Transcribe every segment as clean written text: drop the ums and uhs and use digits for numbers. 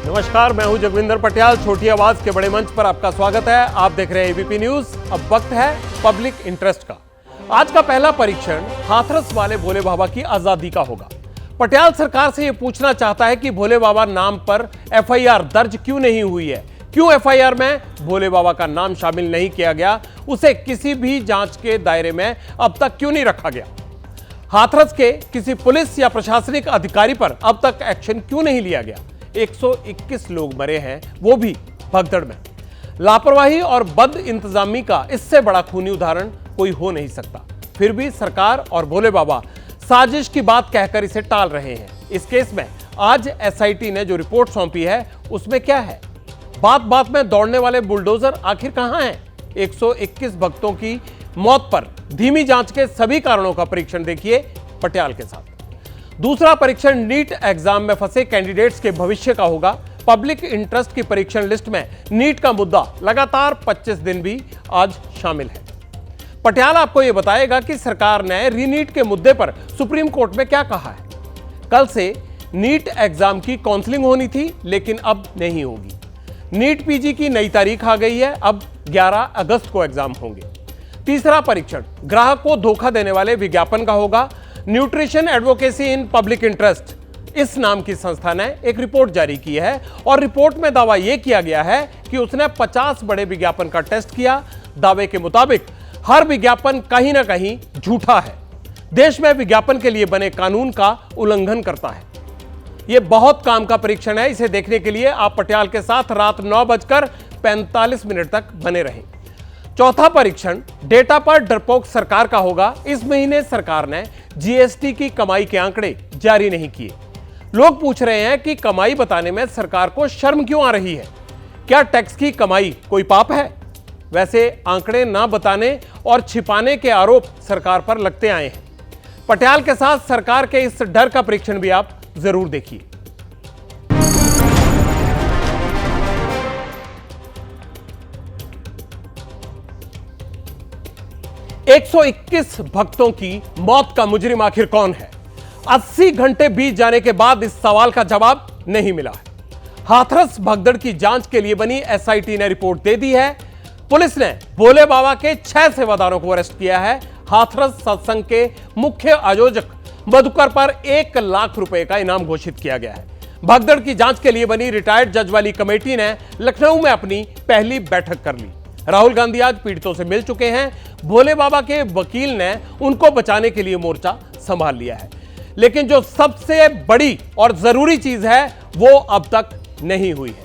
नमस्कार, मैं हूं जगविंदर पटियाल। छोटी आवाज के बड़े मंच पर आपका स्वागत है। आप देख रहे हैं एबीपी न्यूज। अब वक्त है पब्लिक इंटरेस्ट का। आज का पहला परीक्षण हाथरस वाले भोले बाबा की आजादी का होगा। पटियाल सरकार से यह पूछना चाहता है कि भोले बाबा नाम पर एफआईआर दर्ज क्यों नहीं हुई है, क्यों एफआईआर में भोले बाबा का नाम शामिल नहीं किया गया, उसे किसी भी जांच के दायरे में अब तक क्यों नहीं रखा गया, हाथरस के किसी पुलिस या प्रशासनिक अधिकारी पर अब तक एक्शन क्यों नहीं लिया गया। 121 लोग मरे हैं, वो भी भगदड़ में। लापरवाही और बद इंतजामी का इससे बड़ा खूनी उदाहरण कोई हो नहीं सकता। फिर भी सरकार और भोले बाबा साजिश की बात कहकर इसे टाल रहे हैं। इस केस में आज एसआईटी ने जो रिपोर्ट सौंपी है उसमें क्या है? बात बात में दौड़ने वाले बुलडोजर आखिर कहां हैं? 121 भक्तों की मौत पर धीमी जांच के सभी कारणों का परीक्षण देखिए पटियाल के साथ। दूसरा परीक्षण नीट एग्जाम में फंसे कैंडिडेट्स के भविष्य का होगा। पब्लिक इंटरेस्ट की परीक्षण लिस्ट में नीट का मुद्दा लगातार 25 दिन भी आज शामिल है। पटियाल आपको यह बताएगा कि सरकार ने रीनीट के मुद्दे पर सुप्रीम कोर्ट में क्या कहा है। कल से नीट एग्जाम की काउंसलिंग होनी थी, लेकिन अब नहीं होगी। नीट पीजी की नई तारीख आ गई है, अब 11 अगस्त को एग्जाम होंगे। तीसरा परीक्षण ग्राहक को धोखा देने वाले विज्ञापन का होगा। Nutrition advocacy in public interest इस नाम की संस्था ने एक रिपोर्ट जारी की है और रिपोर्ट में दावा यह किया गया है कि उसने 50 बड़े विज्ञापन का टेस्ट किया। दावे के मुताबिक हर विज्ञापन कहीं ना कहीं झूठा है, देश में विज्ञापन के लिए बने कानून का उल्लंघन करता है। यह बहुत काम का परीक्षण है। इसे देखने के लिए आप पटियाल के साथ रात 9:45 तक बने रहें। चौथा परीक्षण डेटा पर डरपोक सरकार का होगा। इस महीने सरकार ने जीएसटी की कमाई के आंकड़े जारी नहीं किए। लोग पूछ रहे हैं कि कमाई बताने में सरकार को शर्म क्यों आ रही है? क्या टैक्स की कमाई कोई पाप है? वैसे आंकड़े ना बताने और छिपाने के आरोप सरकार पर लगते आए हैं। पटियाल के साथ सरकार के इस डर का परीक्षण भी आप जरूर देखिए। 121 भक्तों की मौत का मुजरिम आखिर कौन है? 80 घंटे बीत जाने के बाद इस सवाल का जवाब नहीं मिला है। हाथरस भगदड़ की जांच के लिए बनी एसआईटी ने रिपोर्ट दे दी है। पुलिस ने भोले बाबा के 6 सेवादारों को अरेस्ट किया है। हाथरस सत्संग के मुख्य आयोजक मधुकर पर 1 लाख रुपए का इनाम घोषित किया गया है। भगदड़ की जांच के लिए बनी रिटायर्ड जज वाली कमेटी ने लखनऊ में अपनी पहली बैठक कर ली। राहुल गांधी आज पीड़ितों से मिल चुके हैं। भोले बाबा के वकील ने उनको बचाने के लिए मोर्चा संभाल लिया है। लेकिन जो सबसे बड़ी और जरूरी चीज है वो अब तक नहीं हुई है।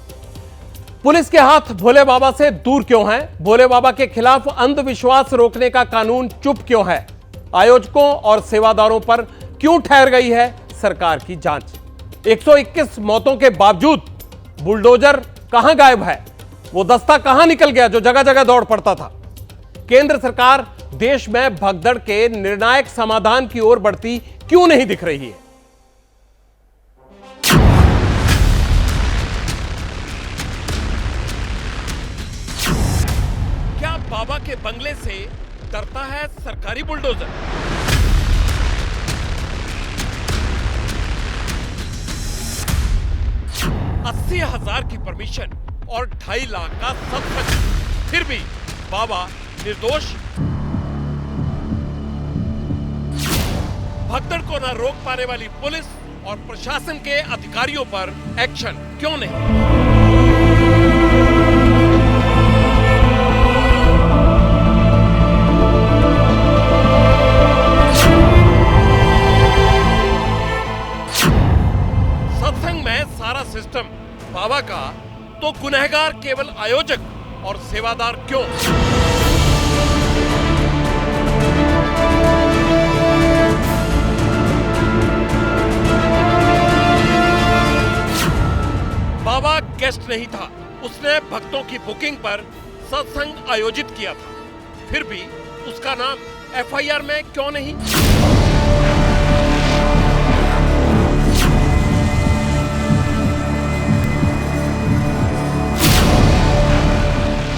पुलिस के हाथ भोले बाबा से दूर क्यों हैं? भोले बाबा के खिलाफ अंधविश्वास रोकने का कानून चुप क्यों है? आयोजकों और सेवादारों पर क्यों ठहर गई है सरकार की जांच? 121 मौतों के बावजूद बुलडोजर कहां गायब है? वो दस्ता कहां निकल गया जो जगह जगह दौड़ पड़ता था? केंद्र सरकार देश में भगदड़ के निर्णायक समाधान की ओर बढ़ती क्यों नहीं दिख रही है? क्या बाबा के बंगले से डरता है सरकारी बुलडोजर? $80,000 की परमिशन और 2.5 लाख का सब खर्च, फिर भी बाबा निर्दोष। भगदड़ को न रोक पाने वाली पुलिस और प्रशासन के अधिकारियों पर एक्शन क्यों नहीं? सत्संग में सारा सिस्टम बाबा का, तो गुनहगार केवल आयोजक और सेवादार क्यों? बाबा गेस्ट नहीं था, उसने भक्तों की बुकिंग पर सत्संग आयोजित किया था। फिर भी उसका नाम एफआईआर में क्यों नहीं?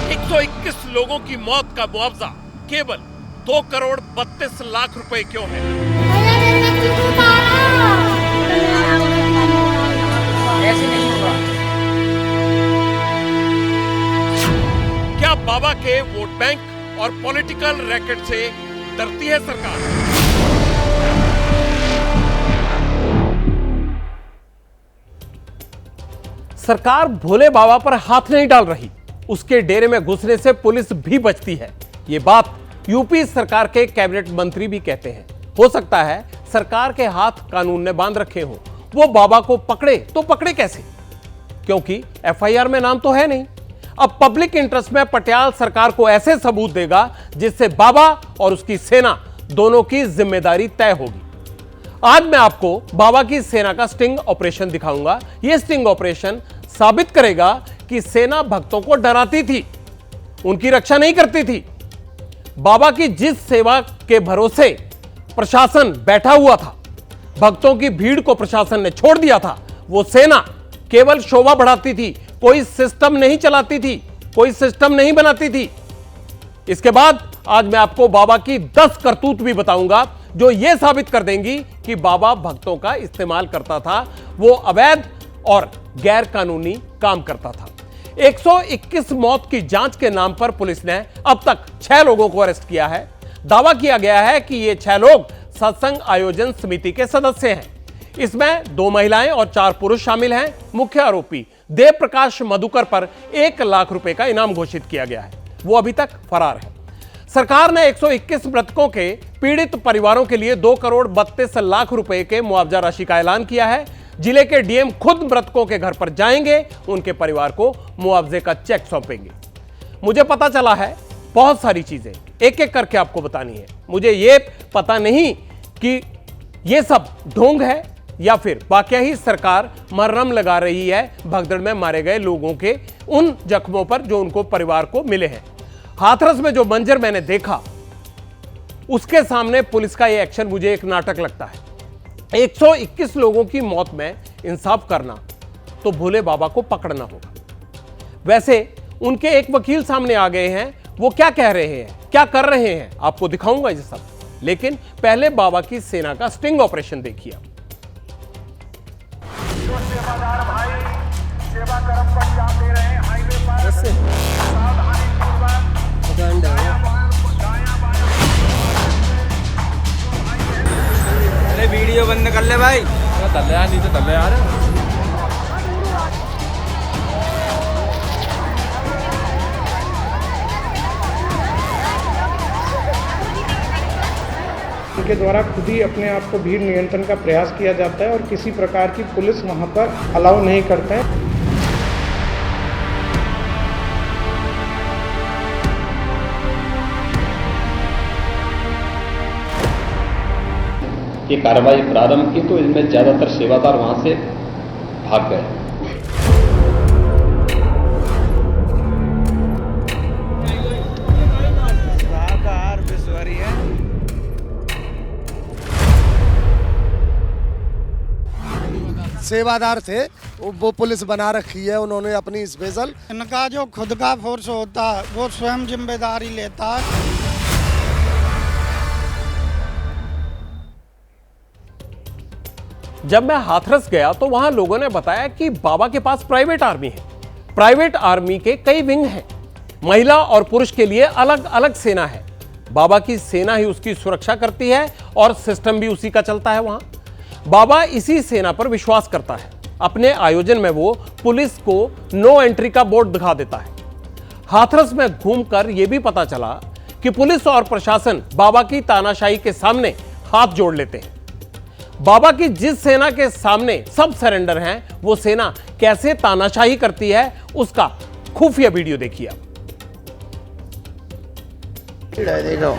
121 लोगों की मौत का मुआवजा केवल 2 करोड़ 32 लाख रुपए क्यों है? ऐसे नहीं होगा। के वोट बैंक और पॉलिटिकल रैकेट से डरती है सरकार। सरकार भोले बाबा पर हाथ नहीं डाल रही, उसके डेरे में घुसने से पुलिस भी बचती है। ये बात यूपी सरकार के कैबिनेट मंत्री भी कहते हैं। हो सकता है सरकार के हाथ कानून ने बांध रखे हो, वो बाबा को पकड़े तो पकड़े कैसे, क्योंकि एफआईआर में नाम तो है नहीं। अब पब्लिक इंटरेस्ट में पटियाला सरकार को ऐसे सबूत देगा जिससे बाबा और उसकी सेना दोनों की जिम्मेदारी तय होगी। आज मैं आपको बाबा की सेना का स्टिंग ऑपरेशन दिखाऊंगा। यह स्टिंग ऑपरेशन साबित करेगा कि सेना भक्तों को डराती थी, उनकी रक्षा नहीं करती थी। बाबा की जिस सेवा के भरोसे प्रशासन बैठा हुआ था, भक्तों की भीड़ को प्रशासन ने छोड़ दिया था, वो सेना केवल शोभा बढ़ाती थी, कोई सिस्टम नहीं चलाती थी, कोई सिस्टम नहीं बनाती थी। इसके बाद आज मैं आपको बाबा की 10 करतूत भी बताऊंगा जो यह साबित कर देंगी कि बाबा भक्तों का इस्तेमाल करता था, वो अवैध और गैर कानूनी काम करता था। 121 मौत की जांच के नाम पर पुलिस ने अब तक 6 लोगों को अरेस्ट किया है। दावा किया गया है कि ये 6 लोग सत्संग आयोजन समिति के सदस्य हैं। इसमें 2 महिलाएं और 4 पुरुष शामिल हैं। मुख्य आरोपी देव प्रकाश मधुकर पर 1 लाख रुपए का इनाम घोषित किया गया है, वो अभी तक फरार है। सरकार ने 121 मृतकों के पीड़ित परिवारों के लिए 2 करोड़ 32 लाख रुपए के मुआवजा राशि का ऐलान किया है। जिले के डीएम खुद मृतकों के घर पर जाएंगे, उनके परिवार को मुआवजे का चेक सौंपेंगे। मुझे पता चला है बहुत सारी चीजें, एक एक करके आपको बतानी है। मुझे यह पता नहीं कि यह सब ढोंग है या फिर वाकई ही सरकार मरहम लगा रही है भगदड़ में मारे गए लोगों के उन जख्मों पर जो उनको परिवार को मिले हैं। हाथरस में जो मंजर मैंने देखा, उसके सामने पुलिस का यह एक्शन मुझे एक नाटक लगता है। 121 लोगों की मौत में इंसाफ करना तो भोले बाबा को पकड़ना होगा। वैसे उनके एक वकील सामने आ गए हैं, वो क्या कह रहे हैं, क्या कर रहे हैं, आपको दिखाऊंगा ये सब। लेकिन पहले बाबा की सेना का स्टिंग ऑपरेशन देखिए। जो सेवादार भाई सेवा कर्म पर जाते रहे हाईवे पर सावधानी पूर्वक अरे वीडियो बंद कर ले भाई। तल्ले यार, नीचे तल्ले यार। उनके द्वारा खुद ही अपने आप को भीड़ नियंत्रण का प्रयास किया जाता है और किसी प्रकार की पुलिस वहां पर अलाउ नहीं करता है। ये कार्रवाई प्रारंभ की तो इनमें ज्यादातर सेवादार वहां से भाग गए। सेवादार थे, वो पुलिस बना रखी है उन्होंने अपनी स्पेशल। इनका जो खुद का फोर्स होता है वो स्वयं जिम्मेदारी लेता है। जब मैं हाथरस गया तो वहां लोगों ने बताया कि बाबा के पास प्राइवेट आर्मी है। प्राइवेट आर्मी के कई विंग हैं, महिला और पुरुष के लिए अलग अलग सेना है। बाबा की सेना ही उसकी सुरक्षा करती है और सिस्टम भी उसी का चलता है। वहां बाबा इसी सेना पर विश्वास करता है। अपने आयोजन में वो पुलिस को नो एंट्री का बोर्ड दिखा देता है। हाथरस में घूमकर यह भी पता चला कि पुलिस और प्रशासन बाबा की तानाशाही के सामने हाथ जोड़ लेते हैं। बाबा की जिस सेना के सामने सब सरेंडर हैं, वो सेना कैसे तानाशाही करती है उसका खुफिया वीडियो देखिए आप। देखो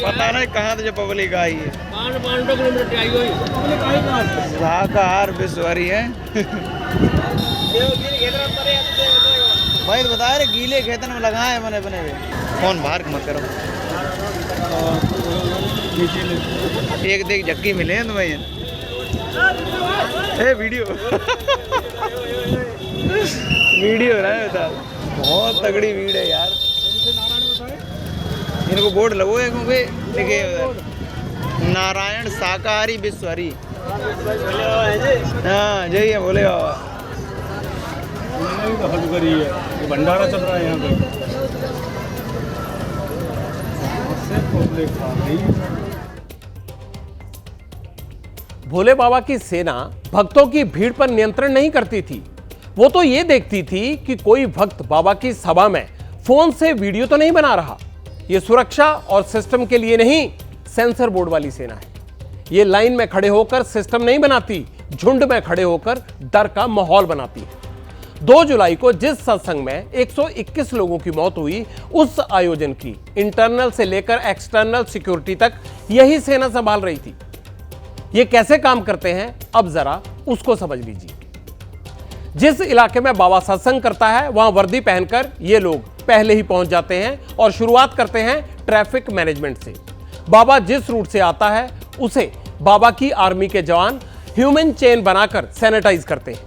पता नहीं कहाँ से जो पब्लिक आई है। 500 किलोमीटर की आई हुई शाकाहार विश्वरी है। भाई तो बता रहे गीले खेतन में लगाए मैंने बने हुए। फोन बाहर मत करो, एक देख झक्की मिले हैं तुम्हें। ये वीडियो वीडियो रहा है बता, बहुत तगड़ी भीड़ है यार। इनको बोर्ड लगो है क्योंकि नारायण शाकाहारी विश्वरी। हाँ जय है बोले बाबा। तो हद करी है, ये भंडारा चल रहा है यहाँ पे। भोले बाबा की सेना भक्तों की भीड़ पर नियंत्रण नहीं करती थी। वो तो ये देखती थी कि कोई भक्त बाबा की सभा में फोन से वीडियो तो नहीं बना रहा। ये सुरक्षा और सिस्टम के लिए नहीं, सेंसर बोर्ड वाली सेना है। ये लाइन में खड़े होकर सिस्टम नहीं बनाती, झुंड में खड़े होकर डर का माहौल बनाती है। 2 जुलाई को जिस सत्संग में 121 लोगों की मौत हुई, उस आयोजन की इंटरनल से लेकर एक्सटर्नल सिक्योरिटी तक यही सेना संभाल रही थी। ये कैसे काम करते हैं, अब जरा उसको समझ लीजिए। जिस इलाके में बाबा सत्संग करता है, वहां वर्दी पहनकर ये लोग पहले ही पहुंच जाते हैं और शुरुआत करते हैं ट्रैफिक मैनेजमेंट से। बाबा जिस रूट से आता है, उसे बाबा की आर्मी के जवान ह्यूमन चेन बनाकर सैनिटाइज करते हैं।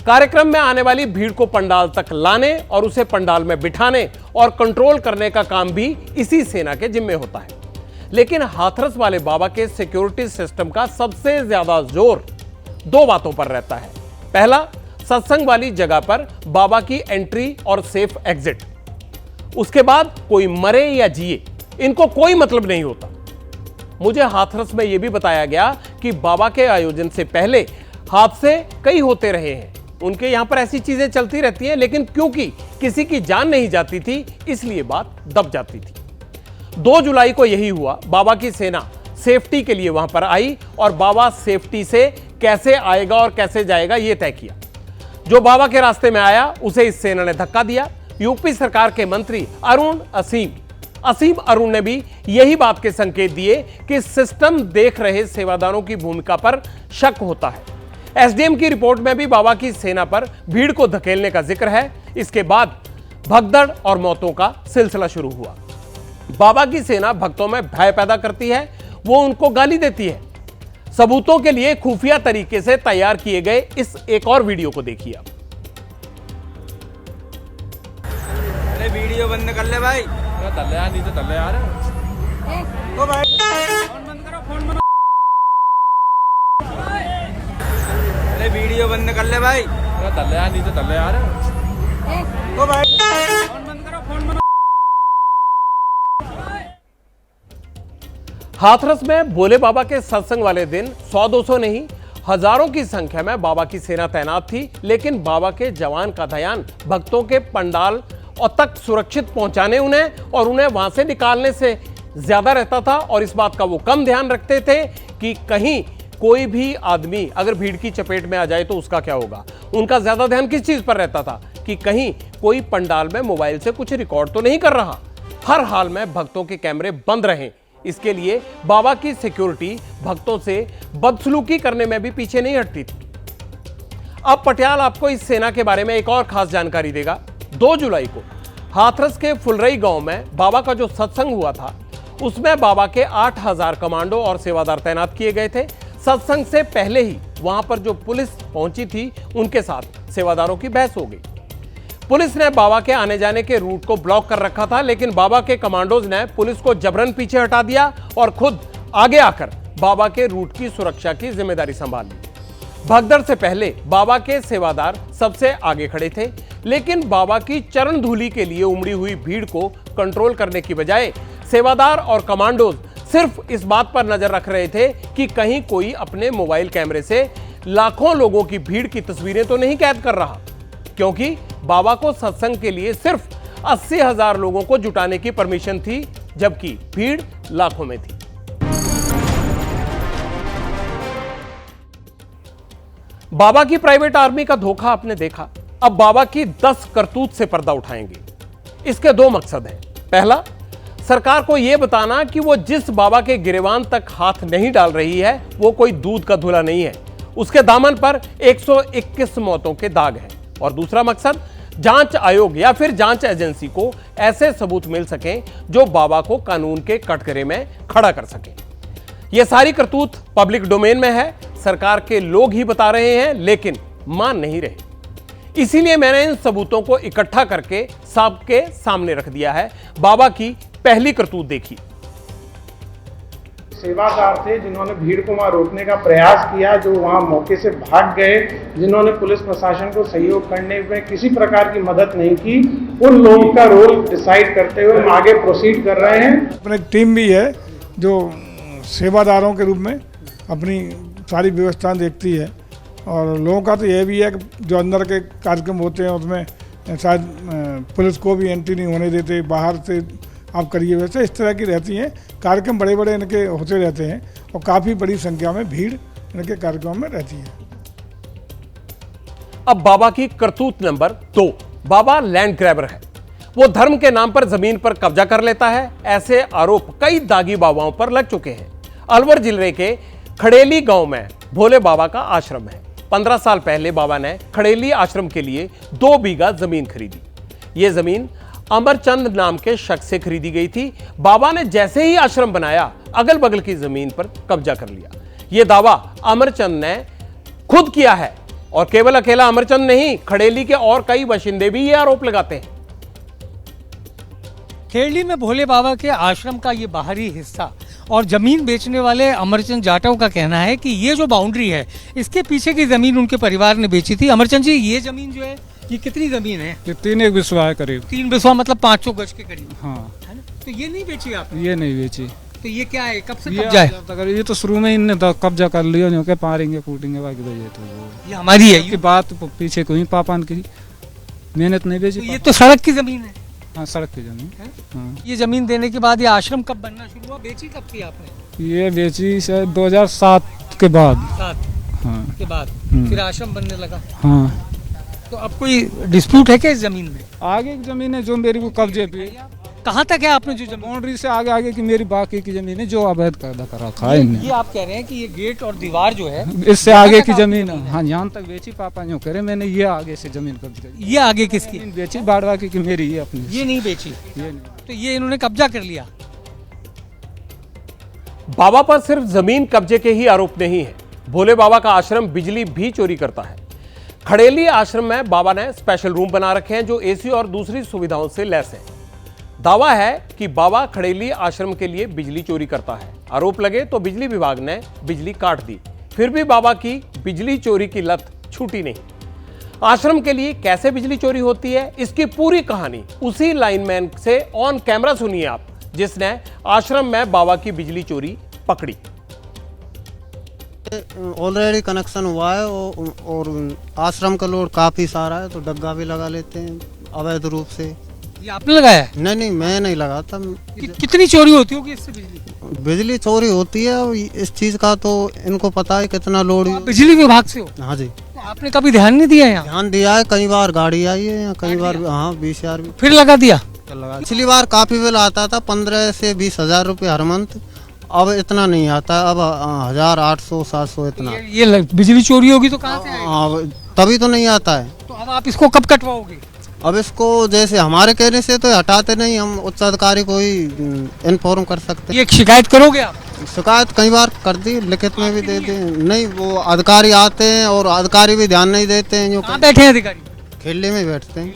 कार्यक्रम में आने वाली भीड़ को पंडाल तक लाने और उसे पंडाल में बिठाने और कंट्रोल करने का काम भी इसी सेना के जिम्मे होता है। लेकिन हाथरस वाले बाबा के सिक्योरिटी सिस्टम का सबसे ज्यादा जोर 2 बातों पर रहता है। पहला, सत्संग वाली जगह पर बाबा की एंट्री और सेफ एग्जिट। उसके बाद कोई मरे या जिए, इनको कोई मतलब नहीं होता। मुझे हाथरस में यह भी बताया गया कि बाबा के आयोजन से पहले हादसे कई होते रहे हैं। उनके यहां पर ऐसी चीजें चलती रहती हैं, लेकिन क्योंकि किसी की जान नहीं जाती थी, इसलिए बात दब जाती थी। 2 जुलाई को यही हुआ। बाबा की सेना सेफ्टी के लिए वहां पर आई और बाबा सेफ्टी से कैसे आएगा और कैसे जाएगा यह तय किया। जो बाबा के रास्ते में आया, उसे इस सेना ने धक्का दिया। यूपी सरकार के मंत्री असीम अरुण ने भी यही बात के संकेत दिए कि सिस्टम देख रहे सेवादारों की भूमिका पर शक होता है। एसडीएम की रिपोर्ट में भी बाबा की सेना पर भीड़ को धकेलने का जिक्र है। इसके बाद भगदड़ और मौतों का सिलसिला शुरू हुआ। बाबा की सेना भक्तों में भय पैदा करती है, वो उनको गाली देती है। सबूतों के लिए खुफिया तरीके से तैयार किए गए इस एक और वीडियो को देखिए आप। अरे वीडियो बंद कर ले भाई। तल्ले यार, नीचे तल्ले यार। ओ भाई फोन बंद करो, फोन बंद। अरे वीडियो बंद कर ले भाई। तल्ले यार, नीचे तल्ले यार। ओ भाई फोन बंद करो, फोन बंद। हाथरस में भोले बाबा के सत्संग वाले दिन 100-200 नहीं, हजारों की संख्या में बाबा की सेना तैनात थी। लेकिन बाबा के जवान का ध्यान भक्तों के पंडाल और तक सुरक्षित पहुंचाने और उन्हें वहां से निकालने से ज्यादा रहता था। और इस बात का वो कम ध्यान रखते थे कि कहीं कोई भी आदमी अगर भीड़ की चपेट में आ जाए तो उसका क्या होगा। उनका ज्यादा ध्यान किस चीज पर रहता था कि कहीं कोई पंडाल में मोबाइल से कुछ रिकॉर्ड तो नहीं कर रहा। हर हाल में भक्तों के कैमरे बंद रहें, इसके लिए बाबा की सिक्योरिटी भक्तों से बदसलूकी करने में भी पीछे नहीं हटती थी। अब पटियाल आपको इस सेना के बारे में एक और खास जानकारी देगा। 2 जुलाई को हाथरस के फुलरई गांव में बाबा का जो सत्संग हुआ था, उसमें बाबा के 8000 कमांडो और सेवादार तैनात किए गए थे। सत्संग से पहले ही वहां पर जो पुलिस पहुंची थी, उनके साथ सेवादारों की बहस हो गई। पुलिस ने बाबा के आने जाने के रूट को ब्लॉक कर रखा था, लेकिन बाबा के कमांडोज ने पुलिस को जबरन पीछे हटा दिया और खुद आगे आकर बाबा के रूट की सुरक्षा की जिम्मेदारी संभाल ली। भगदड़ से पहले बाबा के सेवादार सबसे आगे खड़े थे, लेकिन बाबा की चरण धूलि के लिए उमड़ी हुई भीड़ को कंट्रोल करने की बजाय सेवादार और कमांडोज सिर्फ इस बात पर नजर रख रहे थे कि कहीं कोई अपने मोबाइल कैमरे से लाखों लोगों की भीड़ की तस्वीरें तो नहीं कैद कर रहा, क्योंकि बाबा को सत्संग के लिए सिर्फ 80,000 लोगों को जुटाने की परमिशन थी, जबकि भीड़ लाखों में थी। बाबा की प्राइवेट आर्मी का धोखा आपने देखा। अब बाबा की 10 करतूत से पर्दा उठाएंगे। इसके 2 मकसद हैं। पहला, सरकार को यह बताना कि वो जिस बाबा के गिरेबान तक हाथ नहीं डाल रही है, वो कोई दूध का धुला नहीं है। उसके दामन पर 121 मौतों के दाग हैं। और दूसरा मकसद, जांच आयोग या फिर जांच एजेंसी को ऐसे सबूत मिल सकें जो बाबा को कानून के कटघरे में खड़ा कर सकें। यह सारी करतूत पब्लिक डोमेन में है, सरकार के लोग ही बता रहे हैं, लेकिन मान नहीं रहे। इसीलिए मैंने इन सबूतों को इकट्ठा करके सबके सामने रख दिया है। बाबा की पहली करतूत देखिए। सेवादार थे जिन्होंने भीड़ को वहां रोकने का प्रयास किया, जो वहां मौके से भाग गए, जिन्होंने पुलिस प्रशासन को सहयोग करने में किसी प्रकार की मदद नहीं की, उन लोगों का रोल डिसाइड करते हुए हम आगे प्रोसीड कर रहे हैं। अपनी टीम भी है जो सेवादारों के रूप में अपनी सारी व्यवस्था देखती है, और लोगों का तो यह भी है कि जो अंदर के कार्यक्रम होते हैं उसमें शायद पुलिस को भी एंट्री नहीं होने देते, बाहर से आप करिए, वैसे इस तरह की रहती हैं। कार्यक्रम बड़े बड़े इनके होते रहते हैं और काफ़ी बड़ी संख्या में भीड़ इनके कार्यक्रम में रहती है। अब बाबा की करतूत नंबर 2। बाबा लैंड ग्रैबर है। वो धर्म के नाम पर जमीन पर कब्जा कर लेता है। ऐसे आरोप कई दागी बाबाओं पर लग चुके हैं। अलवर जिले के खड़ेली गांव में भोले बाबा का आश्रम है। 15 साल पहले बाबा ने खड़ेली आश्रम के लिए 2 बीघा जमीन खरीदी। ये जमीन अमरचंद नाम के शख्स से खरीदी गई थी। बाबा ने जैसे ही आश्रम बनाया, अगल बगल की जमीन पर कब्जा कर लिया। यह दावा अमरचंद ने खुद किया है, और केवल अकेला अमरचंद नहीं, खड़ेली के और कई बाशिंदे भी ये आरोप लगाते हैं। खेड़ी में भोले बाबा के आश्रम का ये बाहरी हिस्सा और जमीन बेचने वाले अमरचंद जाटव का कहना है कि ये जो बाउंड्री है, इसके पीछे की जमीन उनके परिवार ने बेची थी। अमरचंद जी, ये जमीन जो है, ये कितनी जमीन है? ये 3 बिस्वा है करीब। 3 बिस्वा मतलब 500 गज के करीब। हाँ, है ना? तो ये नहीं बेची आपने? ये नहीं बेची। तो ये क्या है, कब से कब्जा है? ये तो शुरू में इनने कब्जा कर लिया, जो के पारेंगे कूटेंगे बाकी तो ये तो ये हमारी है। की बात पीछे कोई पापान की मेहनत नहीं बेची। तो ये तो सड़क की जमीन है। हाँ, सड़क की जमीन। हाँ। ये जमीन देने के बाद ये आश्रम कब बनना शुरू हुआ? बेची कब थी आपने? ये बेची शायद 2007 के बाद। 7 हाँ के बाद फिर आश्रम बनने लगा। हाँ। तो अब कोई डिस्प्यूट है क्या इस जमीन में? आगे की जमीन है जो मेरी को कब्जे पे। कहाँ तक है आपने जो जमीन? बाउंड्री से आगे आगे की मेरी बाकी की जमीन है जो अवैध कायदा कर रखा है इनने। ये आप कह रहे हैं कि ये गेट और दीवार जो है, इससे आगे की जमीन है। हाँ, यहाँ तक बेची पापा जो करे, मैंने ये आगे से जमीन कब्जा की। ये आगे किसकी बेची? बाड़वा की मेरी है अपनी। ये नहीं बेची? ये नहीं। तो ये इन्होंने कब्जा कर लिया। बाबा पर सिर्फ जमीन कब्जे के ही आरोप नहीं है। भोले बाबा का आश्रम बिजली भी चोरी करता है। खड़ेली आश्रम में बाबा ने स्पेशल रूम बना रखे हैं जो एसी और दूसरी सुविधाओं से लैस हैं। दावा है कि बाबा खड़ेली आश्रम के लिए बिजली चोरी करता है। आरोप लगे तो बिजली विभाग ने बिजली काट दी, फिर भी बाबा की बिजली चोरी की लत छूटी नहीं। आश्रम के लिए कैसे बिजली चोरी होती है, इसकी पूरी कहानी उसी लाइनमैन से ऑन कैमरा सुनिए आप, जिसने आश्रम में बाबा की बिजली चोरी पकड़ी। ऑलरेडी कनेक्शन हुआ है और आश्रम का लोड काफी सारा है, तो डग्गा भी लगा लेते हैं अवैध रूप से। ये आपने लगाया है? नहीं, मैं नहीं लगाता। कितनी चोरी होती होगी इससे बिजली? बिजली चोरी होती है, इस चीज का तो इनको पता है कितना लोड। बिजली विभाग से हो? हाँ जी। तो आपने कभी ध्यान नहीं दिया? यहाँ ध्यान दिया है, कई बार गाड़ी आई है, कई बार। हाँ, 20,000 भी फिर लगा दिया। पिछली बार काफी बिल आता था, 15 से 20,000 रुपये हर मंथ। अब इतना नहीं आता, अब 1,000, 800, 700 इतना। ये बिजली चोरी होगी तो कहाँ से आएगा? तभी तो नहीं आता है। तो अब आप इसको कब कटवाओगे? अब इसको जैसे हमारे कहने से तो हटाते नहीं, हम उच्च अधिकारी को ही इन्फॉर्म कर सकते। ये शिकायत करोगे आप? शिकायत कई बार कर दी, लिखित में भी दे दी। नहीं, वो अधिकारी आते हैं और अधिकारी भी ध्यान नहीं देते हैं। जो कहाँ बैठे हैं अधिकारी? खेलने में बैठते हैं।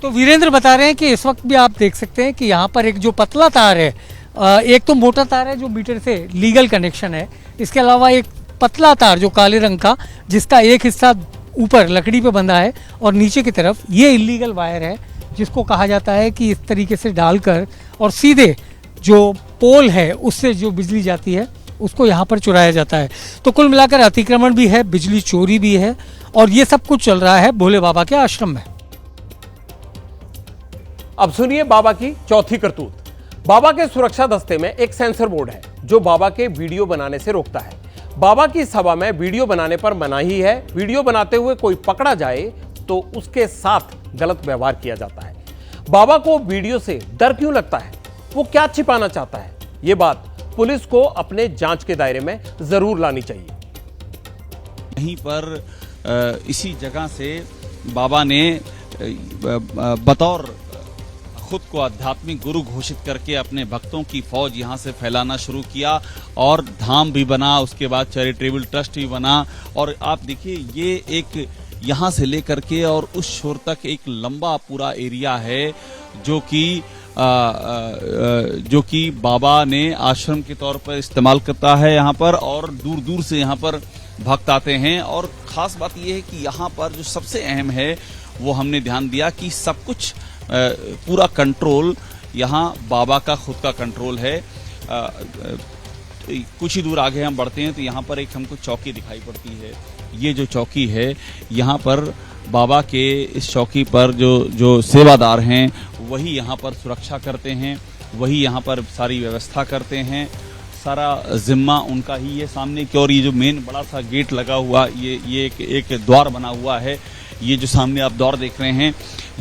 तो वीरेंद्र बता रहे हैं कि इस वक्त भी आप देख सकते हैं कि यहाँ पर एक जो पतला तार है, एक तो मोटा तार है जो मीटर से लीगल कनेक्शन है, इसके अलावा एक पतला तार जो काले रंग का, जिसका एक हिस्सा ऊपर लकड़ी पे बंधा है और नीचे की तरफ ये इलीगल वायर है, जिसको कहा जाता है कि इस तरीके से डालकर और सीधे जो पोल है उससे जो बिजली जाती है उसको यहाँ पर चुराया जाता है। तो कुल मिलाकर अतिक्रमण भी है, बिजली चोरी भी है, और ये सब कुछ चल रहा है भोले बाबा के आश्रम में। अब सुनिए बाबा की चौथी करतूत। बाबा के सुरक्षा दस्ते में एक सेंसर बोर्ड है जो बाबा के वीडियो बनाने से रोकता है। बाबा की सभा में वीडियो बनाने पर मनाही है। वीडियो बनाते हुए कोई पकड़ा जाए तो उसके साथ गलत व्यवहार किया जाता है। बाबा को वीडियो से डर क्यों लगता है? वो क्या छिपाना चाहता है? ये बात पुलिस को अपने जांच के दायरे में जरूर लानी चाहिए। यहीं पर इसी जगह से बाबा ने बतौर खुद को आध्यात्मिक गुरु घोषित करके अपने भक्तों की फौज यहाँ से फैलाना शुरू किया, और धाम भी बना, उसके बाद चैरिटेबल ट्रस्ट भी बना। और आप देखिए, ये एक यहाँ से लेकर के और उस छोर तक एक लंबा पूरा एरिया है जो कि जो कि बाबा ने आश्रम के तौर पर इस्तेमाल करता है यहाँ पर, और दूर दूर से यहाँ पर भक्त आते हैं। और खास बात यह है कि यहाँ पर जो सबसे अहम है वो हमने ध्यान दिया कि सब कुछ पूरा कंट्रोल यहाँ बाबा का खुद का कंट्रोल है। कुछ ही दूर आगे हम बढ़ते हैं तो यहाँ पर एक हमको चौकी दिखाई पड़ती है। ये जो चौकी है, यहाँ पर बाबा के इस चौकी पर जो सेवादार हैं वही यहाँ पर सुरक्षा करते हैं, वही यहाँ पर सारी व्यवस्था करते हैं। सारा जिम्मा उनका ही है। सामने की ओर ये जो मेन बड़ा सा गेट लगा हुआ, ये एक द्वार बना हुआ है। ये जो सामने आप द्वार देख रहे हैं,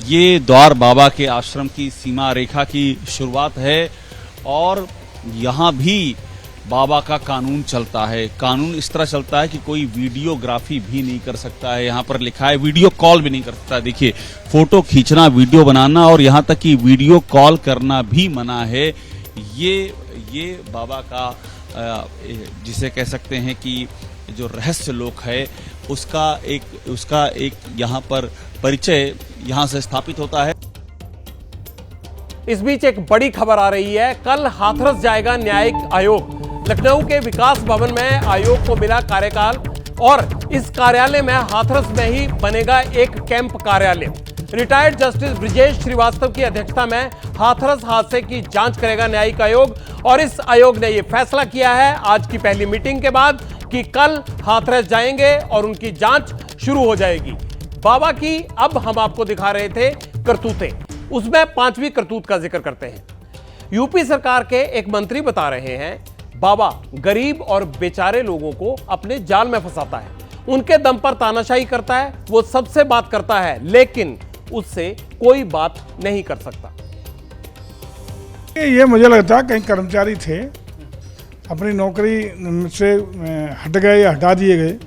ये द्वार बाबा के आश्रम की सीमा रेखा की शुरुआत है। और यहाँ भी बाबा का कानून चलता है। कानून इस तरह चलता है कि कोई वीडियोग्राफी भी नहीं कर सकता है। यहाँ पर लिखा है वीडियो कॉल भी नहीं कर सकता। देखिए, फोटो खींचना, वीडियो बनाना और यहाँ तक कि वीडियो कॉल करना भी मना है। ये बाबा का जिसे कह सकते हैं कि जो रहस्य लोक है उसका एक यहाँ पर परिचय यहाँ से स्थापित होता है। इस बीच एक बड़ी खबर आ रही है। कल हाथरस जाएगा न्यायिक आयोग। लखनऊ के विकास भवन में आयोग को मिला कार्यकाल और इस कार्यालय में हाथरस में ही बनेगा एक कैंप कार्यालय। रिटायर्ड जस्टिस ब्रिजेश श्रीवास्तव की अध्यक्षता में हाथरस हादसे की जांच करेगा न्यायिक आयोग। और इस आयोग ने यह फैसला किया है आज की पहली मीटिंग के बाद कि कल हाथरस जाएंगे और उनकी जांच शुरू हो जाएगी। बाबा की अब हम आपको दिखा रहे थे करतूतें, उसमें 5वीं करतूत का जिक्र करते हैं। यूपी सरकार के एक मंत्री बता रहे हैं बाबा गरीब और बेचारे लोगों को अपने जाल में फंसाता है, उनके दम पर तानाशाही करता है, वो सबसे बात करता है लेकिन उससे कोई बात नहीं कर सकता। ये मुझे लगता है कहीं कर्मचारी थे, अपनी नौकरी से हट गए या हटा दिए गए,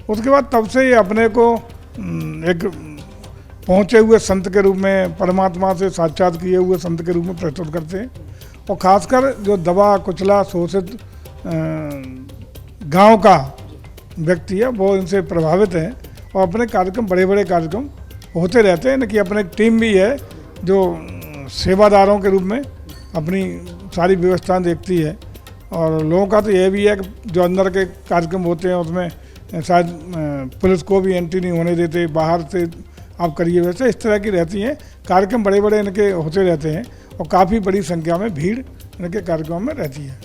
उसके बाद तब से ये अपने को एक पहुँचे हुए संत के रूप में, परमात्मा से साक्षात किए हुए संत के रूप में प्रस्तुत करते हैं। और ख़ासकर जो दबा कुचला शोषित गांव का व्यक्ति है वो इनसे प्रभावित है और अपने कार्यक्रम, बड़े बड़े कार्यक्रम होते रहते हैं। न कि अपने एक टीम भी है जो सेवादारों के रूप में अपनी सारी व्यवस्था देखती है। और लोगों का तो यह भी है कि जो अंदर के कार्यक्रम होते हैं उसमें शायद पुलिस को भी एंट्री नहीं होने देते, बाहर से आप करिए, वैसे इस तरह की रहती हैं। कार्यक्रम बड़े बड़े इनके होते रहते हैं और काफ़ी बड़ी संख्या में भीड़ इनके कार्यक्रम में रहती है।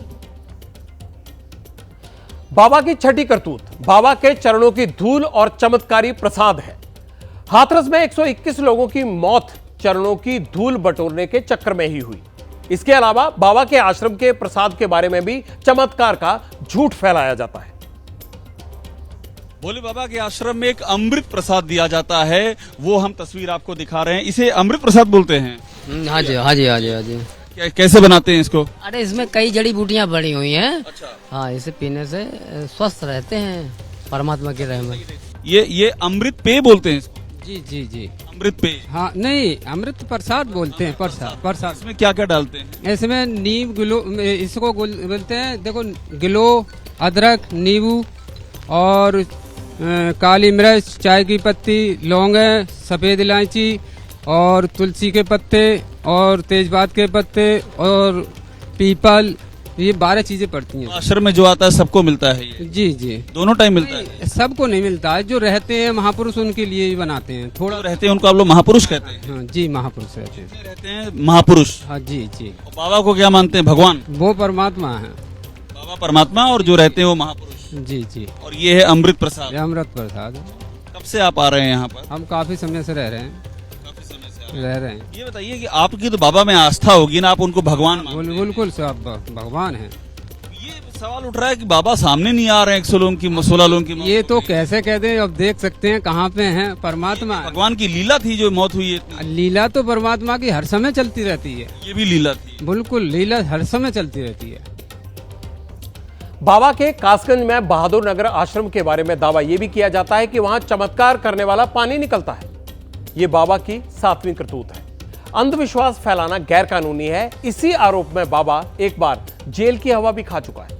बाबा की छठी करतूत बाबा के चरणों की धूल और चमत्कारी प्रसाद है। हाथरस में 121 लोगों की मौत चरणों की धूल बटोरने के चक्कर में ही हुई। इसके अलावा बाबा के आश्रम के प्रसाद के बारे में भी चमत्कार का झूठ फैलाया जाता है। भोले बाबा के आश्रम में एक अमृत प्रसाद दिया जाता है, वो हम तस्वीर आपको दिखा रहे हैं। इसे अमृत प्रसाद बोलते हैं। हाँ जी, हाँ जी, हाँ जी, हाँ जी। कैसे बनाते हैं इसको? अरे इसमें कई जड़ी बूटियां बनी हुई हैं। अच्छा। हाँ, इसे पीने से स्वस्थ रहते हैं परमात्मा की रहमत। ये अमृत पेय बोलते हैं इसको? जी जी जी, अमृत पेय। हाँ, नहीं, अमृत प्रसाद बोलते हैं। प्रसाद इसमें क्या क्या डालते हैं? इसमें नींब, गिलो, इसको बोलते हैं, देखो, गिलो, अदरक, नींबू और काली मिर्च, चाय की पत्ती, लौंगे, सफ़ेद इलायची और तुलसी के पत्ते और तेजपात के पत्ते और पीपल, ये 12 चीजें पड़ती हैं। आश्रम में जो आता है सबको मिलता है ये? जी जी, दोनों टाइम मिलता है? सबको नहीं मिलता है, जो रहते हैं महापुरुष उनके लिए ही बनाते हैं। थोड़ा रहते हैं उनको आप लोग महापुरुष कहते हैं? हाँ जी, महापुरुष रहते हैं महापुरुष। हाँ जी जी। बाबा को क्या मानते हैं? भगवान? वो परमात्मा है। बाबा परमात्मा और जो रहते हैं वो महापुरुष? जी जी। और ये है अमृत प्रसाद? अमृत प्रसाद। कब से आप आ रहे हैं यहाँ पर? हम काफी समय से रह रहे हैं। रह रहे हैं। ये बताइए कि आपकी तो बाबा में आस्था होगी ना, आप उनको भगवान मानते हैं? बिल्कुल सब भगवान है। ये सवाल उठ रहा है कि बाबा सामने नहीं आ रहे हैं 16 लोगों की मौत। ये तो कैसे कहते हैं, अब देख सकते हैं कहाँ पे हैं। परमात्मा, भगवान की लीला थी जो मौत हुई है। लीला तो परमात्मा की हर समय चलती रहती है। ये भी लीला थी? बिल्कुल, लीला हर समय चलती रहती है। बाबा के कासगंज में बहादुर नगर आश्रम के बारे में दावा यह भी किया जाता है कि वहां चमत्कार करने वाला पानी निकलता है। यह बाबा की 7वीं करतूत है। अंधविश्वास फैलाना गैर कानूनी है। इसी आरोप में बाबा एक बार जेल की हवा भी खा चुका है।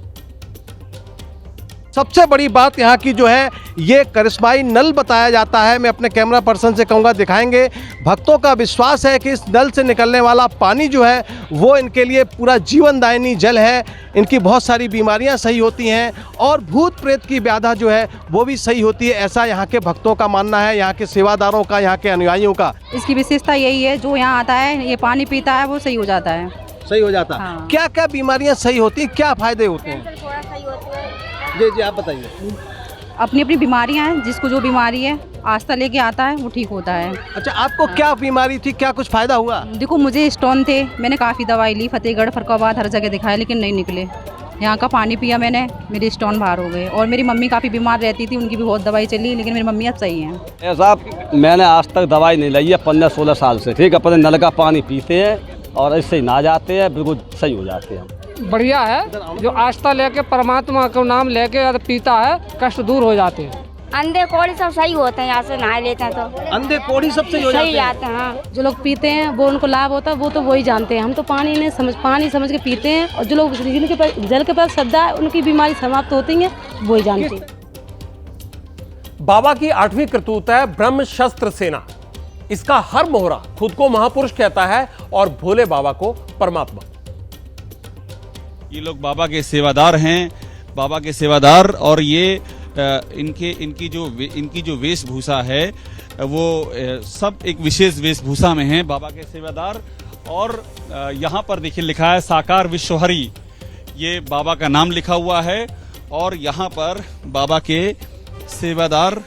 सबसे बड़ी बात यहाँ की जो है ये करिश्माई नल बताया जाता है। मैं अपने कैमरा पर्सन से कहूँगा दिखाएंगे। भक्तों का विश्वास है कि इस नल से निकलने वाला पानी जो है वो इनके लिए पूरा जीवनदायिनी जल है। इनकी बहुत सारी बीमारियां सही होती हैं और भूत प्रेत की व्याधा जो है वो भी सही होती है, ऐसा यहाँ के भक्तों का मानना है, यहाँ के सेवादारों का, यहाँ के अनुयायियों का। इसकी विशेषता यही है, जो यहाँ आता है ये पानी पीता है वो सही हो जाता है। सही हो जाता है। हाँ। क्या क्या बीमारियां सही होती हैं, क्या फायदे होते हैं? जी जी आप बताइए। अपनी अपनी बीमारियां हैं, जिसको जो बीमारी है आस्था लेके आता है वो ठीक होता है। अच्छा, आपको क्या बीमारी थी, क्या कुछ फायदा हुआ? देखो मुझे स्टोन थे, मैंने काफ़ी दवाई ली, फतेहगढ़, फरकाबाद, हर जगह दिखाया लेकिन नहीं निकले। यहाँ का पानी पिया मैंने, मेरे स्टोन बाहर हो गए। और मेरी मम्मी काफ़ी बीमार रहती थी, उनकी भी बहुत दवाई चली लेकिन मेरी मम्मी अब सही हैं। साहब मैंने आज तक दवाई नहीं ली है 15-16 साल से। ठीक है, अपने नल का पानी पीते हैं और इससे ही नहा जाते हैं, बिल्कुल सही हो जाते हैं। बढ़िया है, जो आस्था लेके परमात्मा का नाम लेके पीता है कष्ट दूर हो जाते हैं। अंधे कोढ़ी सब सही होते हैं, यहाँ से नहा लेते हैं तो अंधे कोढ़ी सब सही हो जाते हैं। हाँ। जो लोग पीते हैं वो उनको लाभ होता है, वो तो वही जानते हैं। हम तो पानी समझ के पीते हैं और जो लोग जल के पास श्रद्धा है उनकी बीमारी समाप्त होती है, वही जानते हैं। बाबा की 8वीं करतूत है ब्रह्म शस्त्र सेना। इसका हर मोहरा खुद को महापुरुष कहता है और भोले बाबा को परमात्मा। ये लोग बाबा के सेवादार हैं, बाबा के सेवादार। और ये इनकी जो वेशभूषा है वो सब एक विशेष वेशभूषा में है, बाबा के सेवादार। और यहाँ पर देखिए लिखा है साकार विश्वहरि, ये बाबा का नाम लिखा हुआ है। और यहाँ पर बाबा के सेवादार।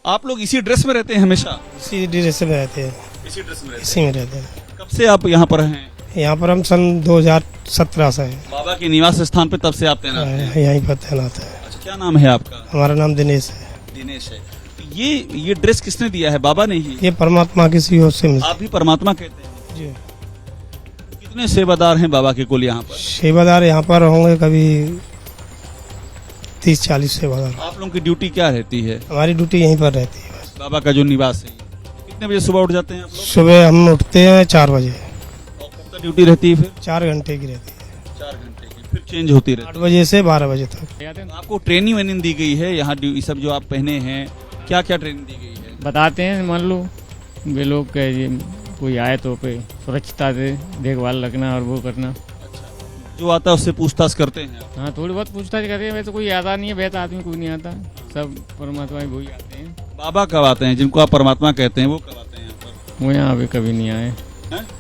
आप लोग इसी ड्रेस में रहते हैं हमेशा? इसी ड्रेस में रहते हैं। इसी ड्रेस में इसी में रहते हैं। कब से आप यहाँ पर हैं? यहाँ पर हम सन 2017 से हैं। बाबा के निवास स्थान पे तब से आप तैनात हैं? यहीं पर तैनात है। अच्छा, क्या नाम है आपका? हमारा नाम दिनेश है। दिनेश है। तो ये ड्रेस किसने दिया है? बाबा ने ही? ये परमात्मा की सी ओर से मिला। आप भी परमात्मा कहते हैं? जी। कितने सेवादार हैं बाबा के कुल यहाँ पर? सेवादार यहाँ पर होंगे कभी 30-40 सेवादार। आप लोगों की ड्यूटी क्या रहती है? हमारी ड्यूटी यहीं पर रहती है बस। बाबा का जो निवास है। कितने बजे सुबह उठ जाते हैं आप लोग? सुबह हम उठते हैं 4 बजे। और कब तक ड्यूटी रहती है फिर? 4 घंटे की रहती है। 4 घंटे की, फिर चेंज होती रहती है? 8 बजे से 12 बजे तक। आपको ट्रेनिंग वेनिंग दी गई है यहाँ? ये सब जो आप पहने हैं, क्या क्या ट्रेनिंग दी गई है? बताते हैं, मान लो वे लोग कोई आए तो पे सुरक्षिता से देखभाल रखना और वो करना। जो आता है उससे पूछताछ करते हैं? हाँ, थोड़ी बहुत पूछताछ करते हैं। वैसे कोई आता नहीं है, वैसा आदमी कोई नहीं आता, सब परमात्मा ही वही आते हैं। बाबा कब आते हैं जिनको आप परमात्मा कहते हैं, वो कब आते हैं यहाँ पर? वो यहाँ अभी कभी नहीं आए।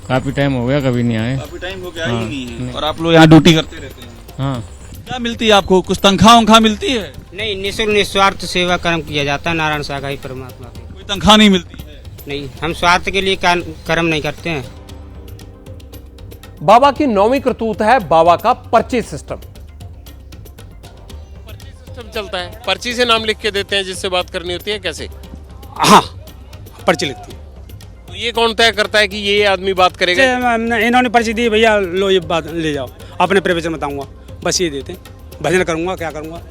काफी टाइम हो गया, कभी नहीं आए। काफी टाइम हो गया ही नहीं है। और आप लोग यहाँ ड्यूटी करते रहते हैं? हाँ। क्या मिलती है आपको? कुछ तनख्वाह वंख्वाह मिलती है? नहीं, निःशुल्क निस्वार्थ सेवा कर्म किया जाता है नारायण सागर परमात्मा की। कोई तनख्वाह नहीं मिलती है? नहीं, हम स्वार्थ के लिए कर्म नहीं करते हैं। बाबा की 9वीं करतूत है बाबा का पर्ची सिस्टम। पर्ची सिस्टम चलता है, पर्ची से नाम लिख के देते हैं जिससे बात करनी होती है। कैसे? हाँ, पर्ची लिखती है। तो ये कौन तय करता है कि ये आदमी बात करेगा? इन्होंने पर्ची दी, भैया लो ये बात ले जाओ, अपने प्रवचन बताऊंगा, बस ये देते हैं। भजन करूंगा, क्या करूंगा,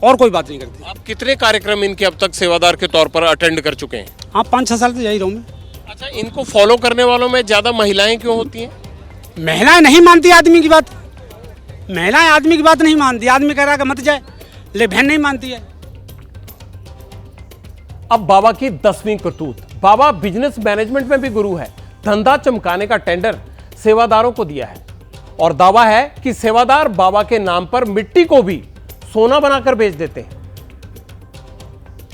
और कोई बात नहीं करती। आप कितने कार्यक्रम इनके अब तक सेवादार के तौर पर अटेंड कर चुके हैं? हाँ, 5-6 साल तो यही रहूँ मैं। अच्छा, इनको फॉलो करने वालों में ज्यादा महिलाएं क्यों होती हैं? महिलाएं नहीं मानती आदमी की बात। महिलाएं आदमी की बात नहीं मानती। आदमी कह रहा है कि मत जाए, ले बहन नहीं मानती है। अब बाबा की 10वीं करतूत। बाबा बिजनेस मैनेजमेंट में भी गुरु है। धंधा चमकाने का टेंडर सेवादारों को दिया है और दावा है कि सेवादार बाबा के नाम पर मिट्टी को भी सोना बनाकर बेच देते हैं।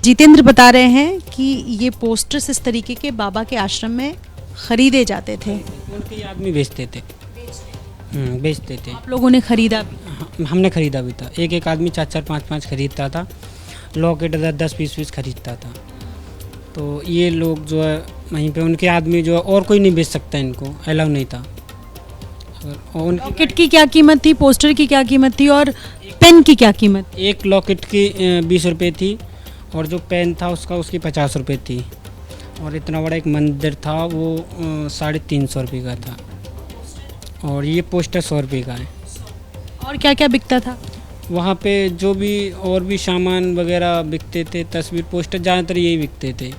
जितेंद्र बता रहे हैं कि ये पोस्टर्स इस तरीके के बाबा के आश्रम में खरीदे जाते थे। उनके आदमी बेचते थे। बेचते थे। आप लोगों ने खरीदा? हमने खरीदा भी था। एक आदमी 4-4, 5-5 खरीदता था। लॉकेट 10-20 पीस खरीदता था। तो ये लोग जो है वहीं पे उनके आदमी जो है, और कोई नहीं बेच सकता, इनको अलाउ नहीं था। लॉकेट की क्या कीमत थी, पोस्टर की क्या कीमत थी और पेन की क्या कीमत? एक लॉकेट की 20 रुपये थी और जो पेन था उसकी 50 रुपये थी। और इतना बड़ा एक मंदिर था वो 350 रुपये का था। और ये पोस्टर 100 रुपये का है। और क्या क्या बिकता था वहाँ पे? जो भी और भी सामान वगैरह बिकते थे, तस्वीर, पोस्टर, ज़्यादातर यही बिकते थे।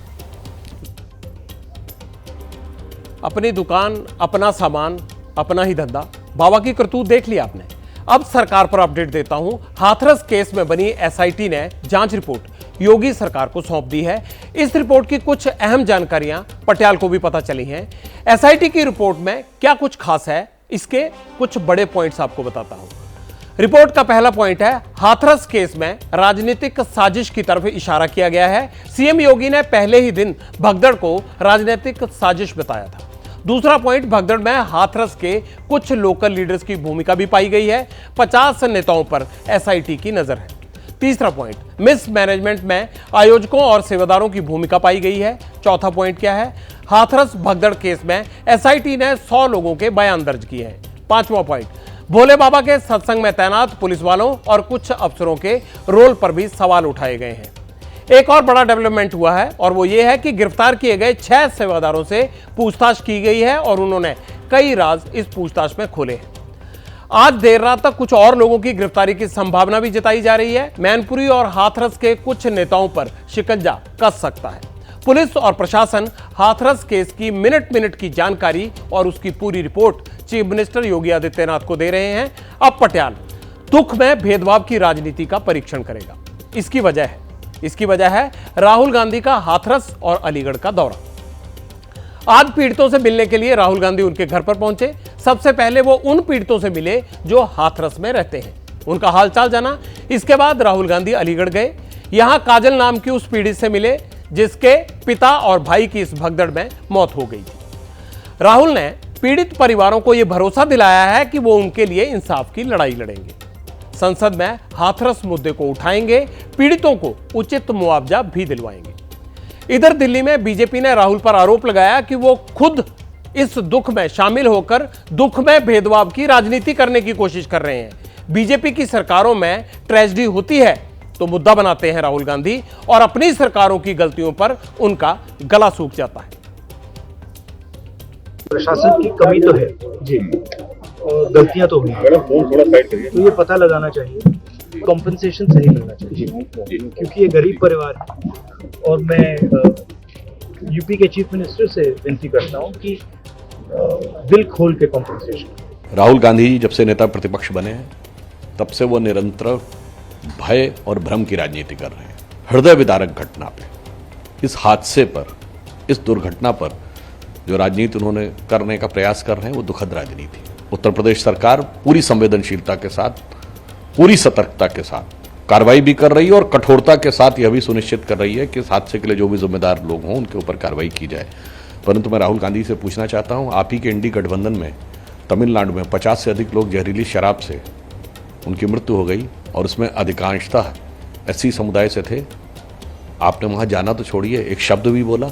अपनी दुकान, अपना सामान, अपना ही धंधा। बाबा की करतूत देख लिया आपने। अब सरकार पर अपडेट देता हूं। हाथरस केस में बनी एसआईटी ने जांच रिपोर्ट योगी सरकार को सौंप दी है। इस रिपोर्ट की कुछ अहम जानकारियां पटियाल को भी पता चली हैं। एसआईटी की रिपोर्ट में क्या कुछ खास है, इसके कुछ बड़े पॉइंट्स आपको बताता हूं। रिपोर्ट का पहला पॉइंट है, हाथरस केस में राजनीतिक साजिश की तरफ इशारा किया गया है। सीएम योगी ने पहले ही दिन भगदड़ को राजनीतिक साजिश बताया था। दूसरा पॉइंट, भगदड़ में हाथरस के कुछ लोकल लीडर्स की भूमिका भी पाई गई है। 50 नेताओं पर एसआईटी की नजर है। तीसरा पॉइंट, मिस मैनेजमेंट में आयोजकों और सेवादारों की भूमिका पाई गई है। चौथा पॉइंट क्या है, हाथरस भगदड़ केस में एसआईटी ने 100 लोगों के बयान दर्ज किए हैं। पांचवा पॉइंट, भोले बाबा के सत्संग में तैनात पुलिस वालों और कुछ अफसरों के रोल पर भी सवाल उठाए गए हैं। एक और बड़ा डेवलपमेंट हुआ है और वो ये है कि गिरफ्तार किए गए 6 सेवादारों से पूछताछ की गई है और उन्होंने कई राज इस पूछताछ में खोले हैं। आज देर रात तक कुछ और लोगों की गिरफ्तारी की संभावना भी जताई जा रही है। मैनपुरी और हाथरस के कुछ नेताओं पर शिकंजा कस सकता है। पुलिस और प्रशासन हाथरस केस की मिनट मिनट की जानकारी और उसकी पूरी report chief minister Yogi Adityanath को दे रहे हैं। अब पटियाल दुख में भेदभाव की राजनीति का परीक्षण करेगा। इसकी वजह है राहुल गांधी का हाथरस और अलीगढ़ का दौरा। आज पीड़ितों से मिलने के लिए राहुल गांधी उनके घर पर पहुंचे। सबसे पहले वो उन पीड़ितों से मिले जो हाथरस में रहते हैं, उनका हालचाल जाना। इसके बाद राहुल गांधी अलीगढ़ गए। यहां काजल नाम की उस पीड़ित से मिले जिसके पिता और भाई की इस भगदड़ में मौत हो गई थी। राहुल ने पीड़ित परिवारों को यह भरोसा दिलाया है कि वो उनके लिए इंसाफ की लड़ाई लड़ेंगे, संसद में हाथरस मुद्दे को उठाएंगे, पीड़ितों को उचित मुआवजा भी दिलवाएंगे। इधर दिल्ली में बीजेपी ने राहुल पर आरोप लगाया कि वो खुद इस दुख में शामिल होकर दुख में भेदभाव की राजनीति करने की कोशिश कर रहे हैं। बीजेपी की सरकारों में ट्रेजेडी होती है तो मुद्दा बनाते हैं राहुल गांधी और अपनी सरकारों की गलतियों पर उनका गला सूख जाता है। प्रशासन की कमी तो है जी, और गलतियां तो हुई हैं, तो ये पता लगाना चाहिए, कॉम्पनसेशन सही मिलना चाहिए, क्योंकि ये गरीब परिवार है। और मैं यूपी के चीफ मिनिस्टर से विनती करता हूँ कि दिल खोल के कॉम्पनसेशन। राहुल गांधी जी जब से नेता प्रतिपक्ष बने हैं तब से वो निरंतर भय और भ्रम की राजनीति कर रहे हैं। हृदय विदारक घटना पे, इस हादसे पर, इस दुर्घटना पर जो राजनीति उन्होंने करने का प्रयास कर रहे हैं वो दुखद राजनीति। उत्तर प्रदेश सरकार पूरी संवेदनशीलता के साथ, पूरी सतर्कता के साथ कार्रवाई भी कर रही है और कठोरता के साथ यह भी सुनिश्चित कर रही है कि इस हादसे के लिए जो भी जिम्मेदार लोग हों उनके ऊपर कार्रवाई की जाए। परंतु मैं राहुल गांधी से पूछना चाहता हूं, आप ही के इंडी गठबंधन में तमिलनाडु में 50 से अधिक लोग जहरीली शराब से उनकी मृत्यु हो गई और उसमें अधिकांशतः एससी समुदाय से थे। आपने वहां जाना तो छोड़िए, एक शब्द भी बोला।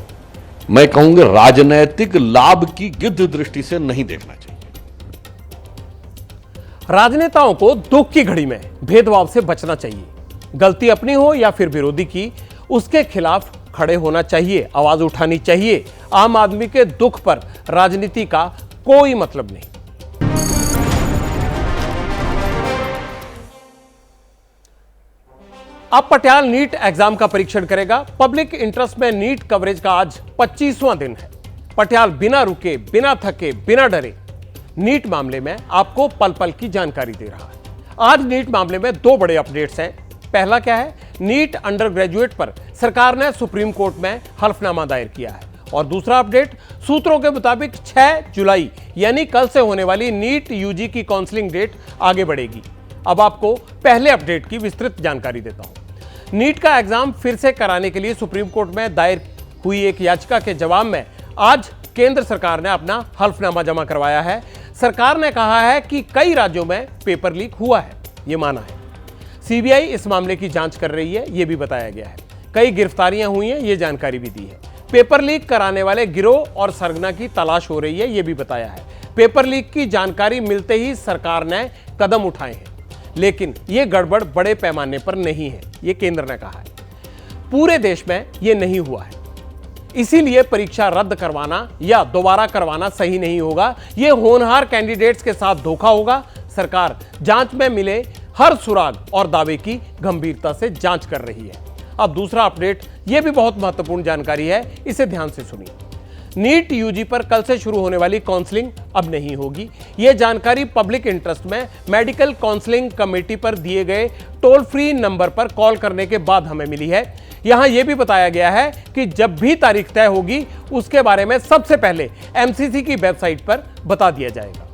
मैं कहूंगा राजनैतिक लाभ की गिद्ध दृष्टि से नहीं देखना चाहिए। राजनेताओं को दुख की घड़ी में भेदभाव से बचना चाहिए। गलती अपनी हो या फिर विरोधी की, उसके खिलाफ खड़े होना चाहिए, आवाज उठानी चाहिए। आम आदमी के दुख पर राजनीति का कोई मतलब नहीं। अब पटियाल नीट एग्जाम का परीक्षण करेगा। पब्लिक इंटरेस्ट में नीट कवरेज का आज 25वां दिन है। पटियाल बिना रुके, बिना थके, बिना डरे नीट मामले में आपको पल पल की जानकारी दे रहा है। आज नीट मामले में 2 बड़े अपडेट्स हैं। पहला क्या है, नीट अंडर ग्रेजुएट पर सरकार ने सुप्रीम कोर्ट में हल्फनामा दायर किया है। और दूसरा अपडेट, सूत्रों के मुताबिक 6 जुलाई यानी कल से होने वाली नीट यूजी की काउंसलिंग डेट आगे बढ़ेगी। अब आपको पहले अपडेट की विस्तृत जानकारी देता हूं। नीट का एग्जाम फिर से कराने के लिए सुप्रीम कोर्ट में दायर हुई एक याचिका के जवाब में आज केंद्र सरकार ने अपना हल्फनामा जमा करवाया है। सरकार ने कहा है कि कई राज्यों में पेपर लीक हुआ है, यह माना है। सीबीआई इस मामले की जांच कर रही है, यह भी बताया गया है। कई गिरफ्तारियां हुई हैं, यह जानकारी भी दी है। पेपर लीक कराने वाले गिरोह और सरगना की तलाश हो रही है, यह भी बताया है। पेपर लीक की जानकारी मिलते ही सरकार ने कदम उठाए हैं, लेकिन यह गड़बड़ बड़े पैमाने पर नहीं है, यह केंद्र ने कहा है। पूरे देश में यह नहीं हुआ है, इसीलिए परीक्षा रद्द करवाना या दोबारा करवाना सही नहीं होगा। यह होनहार कैंडिडेट्स के साथ धोखा होगा। सरकार जांच में मिले हर सुराग और दावे की गंभीरता से जांच कर रही है। अब दूसरा अपडेट, यह भी बहुत महत्वपूर्ण जानकारी है, इसे ध्यान से सुनिए। नीट यूजी पर कल से शुरू होने वाली काउंसलिंग अब नहीं होगी। यह जानकारी पब्लिक इंटरेस्ट में मेडिकल काउंसलिंग कमेटी पर दिए गए टोल फ्री नंबर पर कॉल करने के बाद हमें मिली है। यहां यह भी बताया गया है कि जब भी तारीख तय होगी उसके बारे में सबसे पहले एमसीसी की वेबसाइट पर बता दिया जाएगा।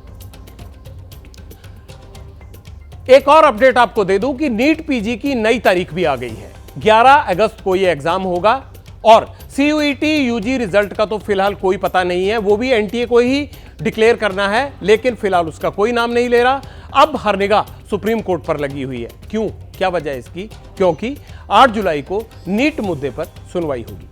एक और अपडेट आपको दे दूं कि नीट पीजी की नई तारीख भी आ गई है। 11 अगस्त को यह एग्जाम होगा और सीयूईटी यूजी रिजल्ट का तो फिलहाल कोई पता नहीं है, वो भी एनटीए को ही डिक्लेयर करना है, लेकिन फिलहाल उसका कोई नाम नहीं ले रहा। अब हर निगाह सुप्रीम कोर्ट पर लगी हुई है। क्यों, क्या वजह है इसकी? क्योंकि 8 जुलाई को नीट मुद्दे पर सुनवाई होगी।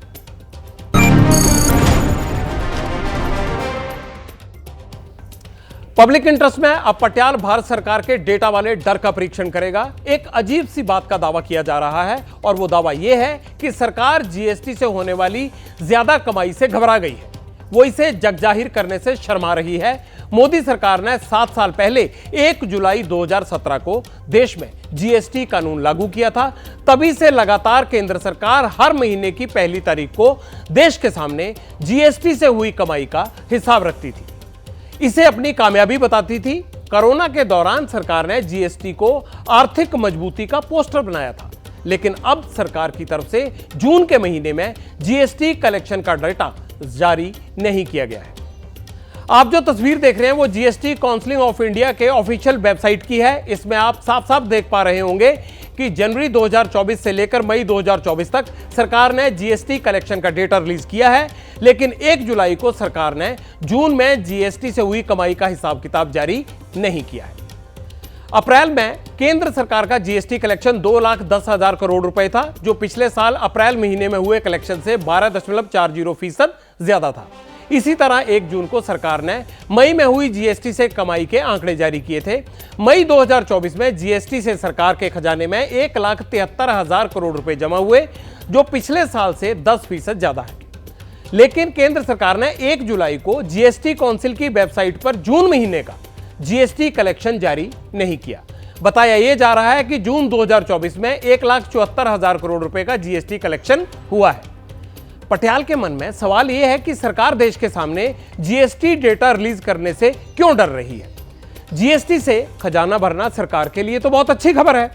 पब्लिक इंटरेस्ट में अब पटियाल भारत सरकार के डेटा वाले डर का परीक्षण करेगा। एक अजीब सी बात का दावा किया जा रहा है और वो दावा यह है कि सरकार जीएसटी से होने वाली ज्यादा कमाई से घबरा गई है, वो इसे जगजाहिर करने से शर्मा रही है। मोदी सरकार ने 7 साल पहले 1 जुलाई 2017 को देश में जीएसटी कानून लागू किया था। तभी से लगातार केंद्र सरकार हर महीने की पहली तारीख को देश के सामने जीएसटी से हुई कमाई का हिसाब रखती थी, इसे अपनी कामयाबी बताती थी। कोरोना के दौरान सरकार ने जीएसटी को आर्थिक मजबूती का पोस्टर बनाया था, लेकिन अब सरकार की तरफ से जून के महीने में जीएसटी कलेक्शन का डेटा जारी नहीं किया गया है। आप जो तस्वीर देख रहे हैं वो जीएसटी काउंसिल ऑफ इंडिया के ऑफिशियल वेबसाइट की है। इसमें आप साफ साफ देख पा रहे होंगे कि जनवरी 2024 से लेकर मई 2024 तक सरकार ने जीएसटी कलेक्शन का डेटा रिलीज किया है, लेकिन 1 जुलाई को सरकार ने जून में जीएसटी से हुई कमाई का हिसाब किताब जारी नहीं किया है। अप्रैल में केंद्र सरकार का जीएसटी कलेक्शन 2,10,000 करोड़ रुपए था, जो पिछले साल अप्रैल महीने में हुए कलेक्शन से 12.40% ज्यादा था। इसी तरह 1 जून को सरकार ने मई में हुई जीएसटी से कमाई के आंकड़े जारी किए थे। मई 2024 में जीएसटी से सरकार के खजाने में 1,73,000 करोड़ रुपए जमा हुए, जो पिछले साल से 10% ज्यादा है। लेकिन केंद्र सरकार ने 1 जुलाई को जीएसटी काउंसिल की वेबसाइट पर जून महीने का जीएसटी कलेक्शन जारी नहीं किया। बताया यह जा रहा है कि जून 2024 में 1,74,000 करोड़ रुपए का जीएसटी कलेक्शन हुआ है। पटियाल के मन में सवाल यह है कि सरकार देश के सामने जीएसटी डेटा रिलीज करने से क्यों डर रही है? जीएसटी से खजाना भरना सरकार के लिए तो बहुत अच्छी खबर है,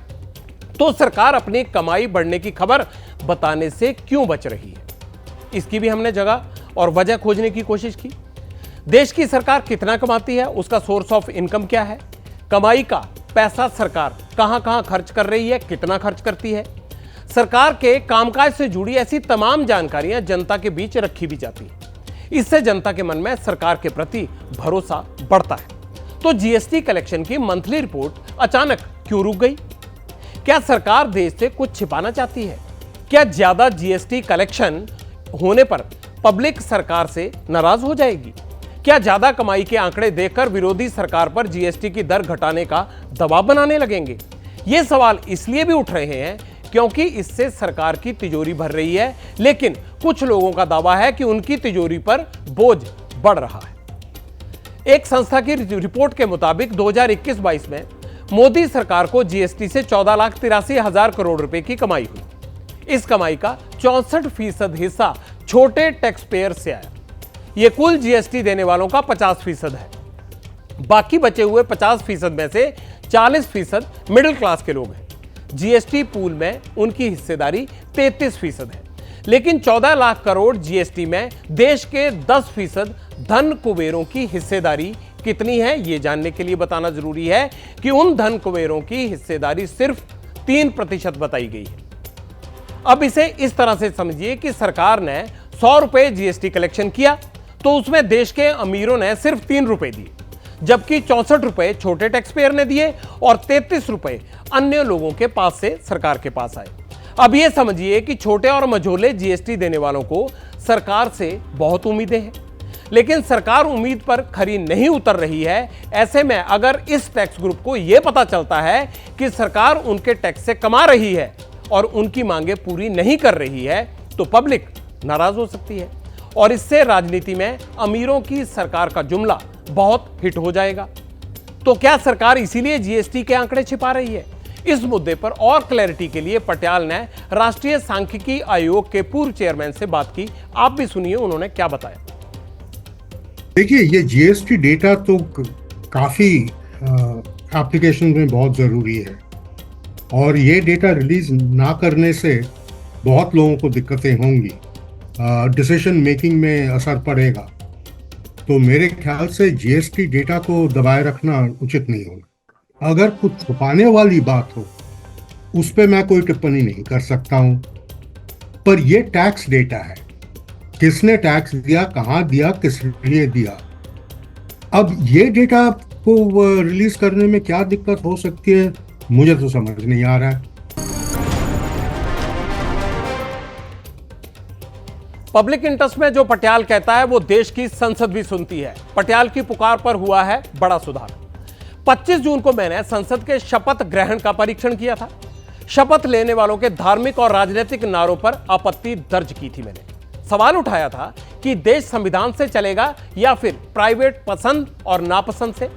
तो सरकार अपनी कमाई बढ़ने की खबर बताने से क्यों बच रही है? इसकी भी हमने जगह और वजह खोजने की कोशिश की। देश की सरकार कितना कमाती है, उसका सोर्स ऑफ इनकम क्या है, कमाई का पैसा सरकार कहां-कहां खर्च कर रही है, कितना खर्च करती है, सरकार के कामकाज से जुड़ी ऐसी तमाम जानकारियां जनता के बीच रखी भी जाती है। इससे जनता के मन में सरकार के प्रति भरोसा बढ़ता है। तो जीएसटी कलेक्शन की मंथली रिपोर्ट अचानक क्यों रुक गई? क्या सरकार देश से कुछ छिपाना चाहती है? क्या ज्यादा जीएसटी कलेक्शन होने पर पब्लिक सरकार से नाराज हो जाएगी? क्या ज्यादा कमाई के आंकड़े देखकर विरोधी सरकार पर जीएसटी की दर घटाने का दबाव बनाने लगेंगे? ये सवाल इसलिए भी उठ रहे हैं क्योंकि इससे सरकार की तिजोरी भर रही है, लेकिन कुछ लोगों का दावा है कि उनकी तिजोरी पर बोझ बढ़ रहा है। एक संस्था की रिपोर्ट के मुताबिक 2021-22 में मोदी सरकार को जीएसटी से 14,83,000 करोड़ रुपए की कमाई हुई। इस कमाई का 64% हिस्सा छोटे टैक्स पेयर से आया। यह कुल जीएसटी देने वालों का 50% है। बाकी बचे हुए 50% में से 40% मिडिल क्लास के लोग हैं। जीएसटी पूल में उनकी हिस्सेदारी 33% है, लेकिन 14 लाख करोड़ जीएसटी में देश के 10% धन कुबेरों की हिस्सेदारी कितनी है, यह जानने के लिए बताना जरूरी है कि उन धन कुबेरों की हिस्सेदारी सिर्फ 3% बताई गई है। अब इसे इस तरह से समझिए कि सरकार ने 100 रुपए जीएसटी कलेक्शन किया तो उसमें देश के अमीरों ने सिर्फ 3 रुपए दिए, जबकि 64 रुपए छोटे टैक्स पेयर ने दिए और 33 रुपए अन्य लोगों के पास से सरकार के पास आए। अब यह समझिए कि छोटे और मझोले जीएसटी देने वालों को सरकार से बहुत उम्मीदें हैं, लेकिन सरकार उम्मीद पर खरी नहीं उतर रही है। ऐसे में अगर इस टैक्स ग्रुप को यह पता चलता है कि सरकार उनके टैक्स से कमा रही है और उनकी मांगे पूरी नहीं कर रही है, तो पब्लिक नाराज हो सकती है और इससे राजनीति में अमीरों की सरकार का जुमला बहुत हिट हो जाएगा। तो क्या सरकार इसीलिए जीएसटी के आंकड़े छिपा रही है? इस मुद्दे पर और क्लैरिटी के लिए पटियाल ने राष्ट्रीय सांख्यिकी आयोग के पूर्व चेयरमैन से बात की। आप भी सुनिए उन्होंने क्या बताया। देखिए, ये जीएसटी डेटा तो काफ़ी एप्लीकेशन में बहुत ज़रूरी है और ये डेटा रिलीज ना करने से बहुत लोगों को दिक्कतें होंगी, डिसीजन मेकिंग में असर पड़ेगा। तो मेरे ख्याल से जीएसटी डेटा को दबाए रखना उचित नहीं होगा। अगर कुछ छुपाने वाली बात हो उस पर मैं कोई टिप्पणी नहीं कर सकता हूँ, पर ये टैक्स डेटा है, किसने टैक्स दिया, कहाँ दिया, किस लिए दिया। अब ये डेटा को रिलीज करने में क्या दिक्कत हो सकती है, मुझे तो समझ नहीं आ रहा है। पब्लिक इंटरेस्ट में जो पटियाल कहता है वो देश की संसद भी सुनती है। पटियाल की पुकार पर हुआ है बड़ा सुधार। 25 जून को मैंने संसद के शपथ ग्रहण का परीक्षण किया था। शपथ लेने वालों के धार्मिक और राजनीतिक नारों पर आपत्ति दर्ज की थी। मैंने सवाल उठाया था कि देश संविधान से चलेगा या फिर प्राइवेट पसंद और नापसंद से।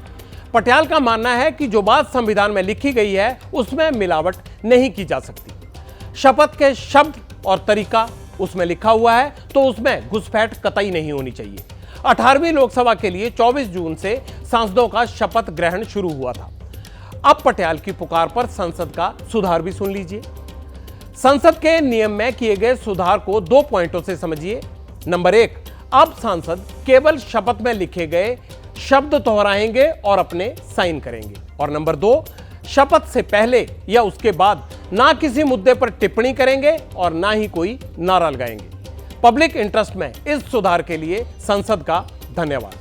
पटियाल का मानना है कि जो बात संविधान में लिखी गई है उसमें मिलावट नहीं की जा सकती। शपथ के शब्द और तरीका उसमें लिखा हुआ है तो उसमें घुसपैठ कतई नहीं होनी चाहिए। 18वीं लोकसभा के लिए 24 जून से सांसदों का शपथ ग्रहण शुरू हुआ था। अब पटियाल की पुकार पर संसद का सुधार भी सुन लीजिए। संसद के नियम में किए गए सुधार को 2 पॉइंटों से समझिए। नंबर 1, अब सांसद केवल शपथ में लिखे गए शब्द दोहराएंगे और अपने साइन करेंगे। और नंबर 2, शपथ से पहले या उसके बाद ना किसी मुद्दे पर टिप्पणी करेंगे और ना ही कोई नारा लगाएंगे। पब्लिक इंटरेस्ट में इस सुधार के लिए संसद का धन्यवाद।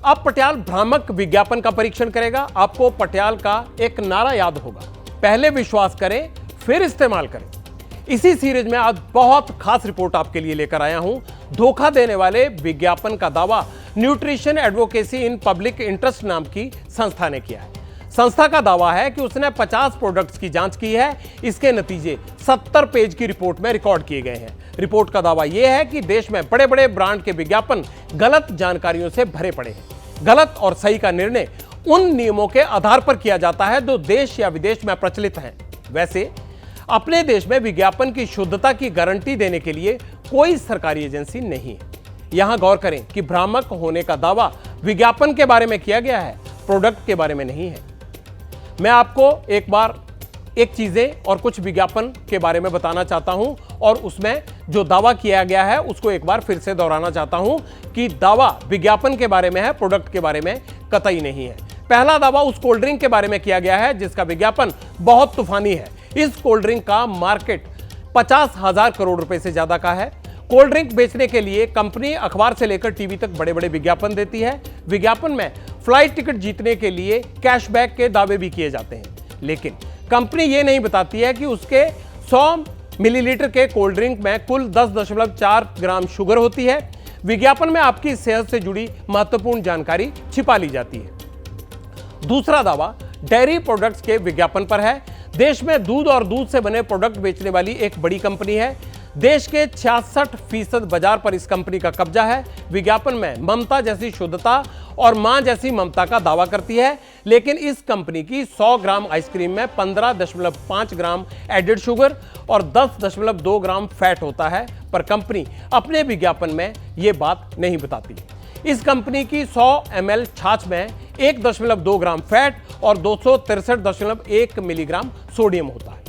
अब पटियाल भ्रामक विज्ञापन का परीक्षण करेगा। आपको पटियाल का एक नारा याद होगा, पहले विश्वास करें फिर इस्तेमाल करें। इसी सीरीज में आज बहुत खास रिपोर्ट आपके लिए लेकर आया हूं। धोखा देने वाले विज्ञापन का दावा nutrition advocacy in public interest नाम की संस्था ने किया है। संस्था का दावा है कि उसने 50 प्रोडक्ट्स की जांच की है। इसके नतीजे 70 पेज की रिपोर्ट में रिकॉर्ड किए गए हैं। रिपोर्ट का दावा यह है कि देश में बड़े बड़े ब्रांड के विज्ञापन गलत जानकारियों से भरे पड़े हैं। गलत और सही का निर्णय उन नियमों के आधार पर किया जाता है जो देश या विदेश में प्रचलित हैं। वैसे अपने देश में विज्ञापन की शुद्धता की गारंटी देने के लिए कोई सरकारी एजेंसी नहीं है। यहां गौर करें कि भ्रामक होने का दावा विज्ञापन के बारे में किया गया है, प्रोडक्ट के बारे में नहीं है। मैं आपको एक बार एक चीजें और कुछ विज्ञापन के बारे में बताना चाहता हूं और उसमें जो दावा किया गया है उसको एक बार फिर से दोहराना चाहता हूं कि दावा विज्ञापन के बारे में है, प्रोडक्ट के बारे में कतई नहीं है। पहला दावा उस कोल्ड ड्रिंक के बारे में किया गया है जिसका विज्ञापन बहुत तूफानी है। इस कोल्ड ड्रिंक का मार्केट 50,000 करोड़ रुपए से ज्यादा का है। कोल्ड ड्रिंक बेचने के लिए कंपनी अखबार से लेकर टीवी तक बड़े बड़े विज्ञापन देती है। विज्ञापन में फ्लाइट टिकट जीतने के लिए कैशबैक के दावे भी किए जाते हैं, लेकिन कंपनी ये नहीं बताती है कि उसके 100 मिलीलीटर के कोल्ड ड्रिंक में कुल 10.4 ग्राम शुगर होती है। विज्ञापन में आपकी सेहत से जुड़ी महत्वपूर्ण जानकारी छिपा ली जाती है। दूसरा दावा डेयरी प्रोडक्ट्स के विज्ञापन पर है। देश में दूध और दूध से बने प्रोडक्ट बेचने वाली एक बड़ी कंपनी है। देश के 66% बाजार पर इस कंपनी का कब्जा है। विज्ञापन में ममता जैसी शुद्धता और मां जैसी ममता का दावा करती है, लेकिन इस कंपनी की 100 ग्राम आइसक्रीम में 15.5 ग्राम एडेड शुगर और 10.2 ग्राम फैट होता है, पर कंपनी अपने विज्ञापन में यह बात नहीं बताती। इस कंपनी की 100 ml छाछ में 1.2 ग्राम फैट और 263.1 मिलीग्राम सोडियम होता है।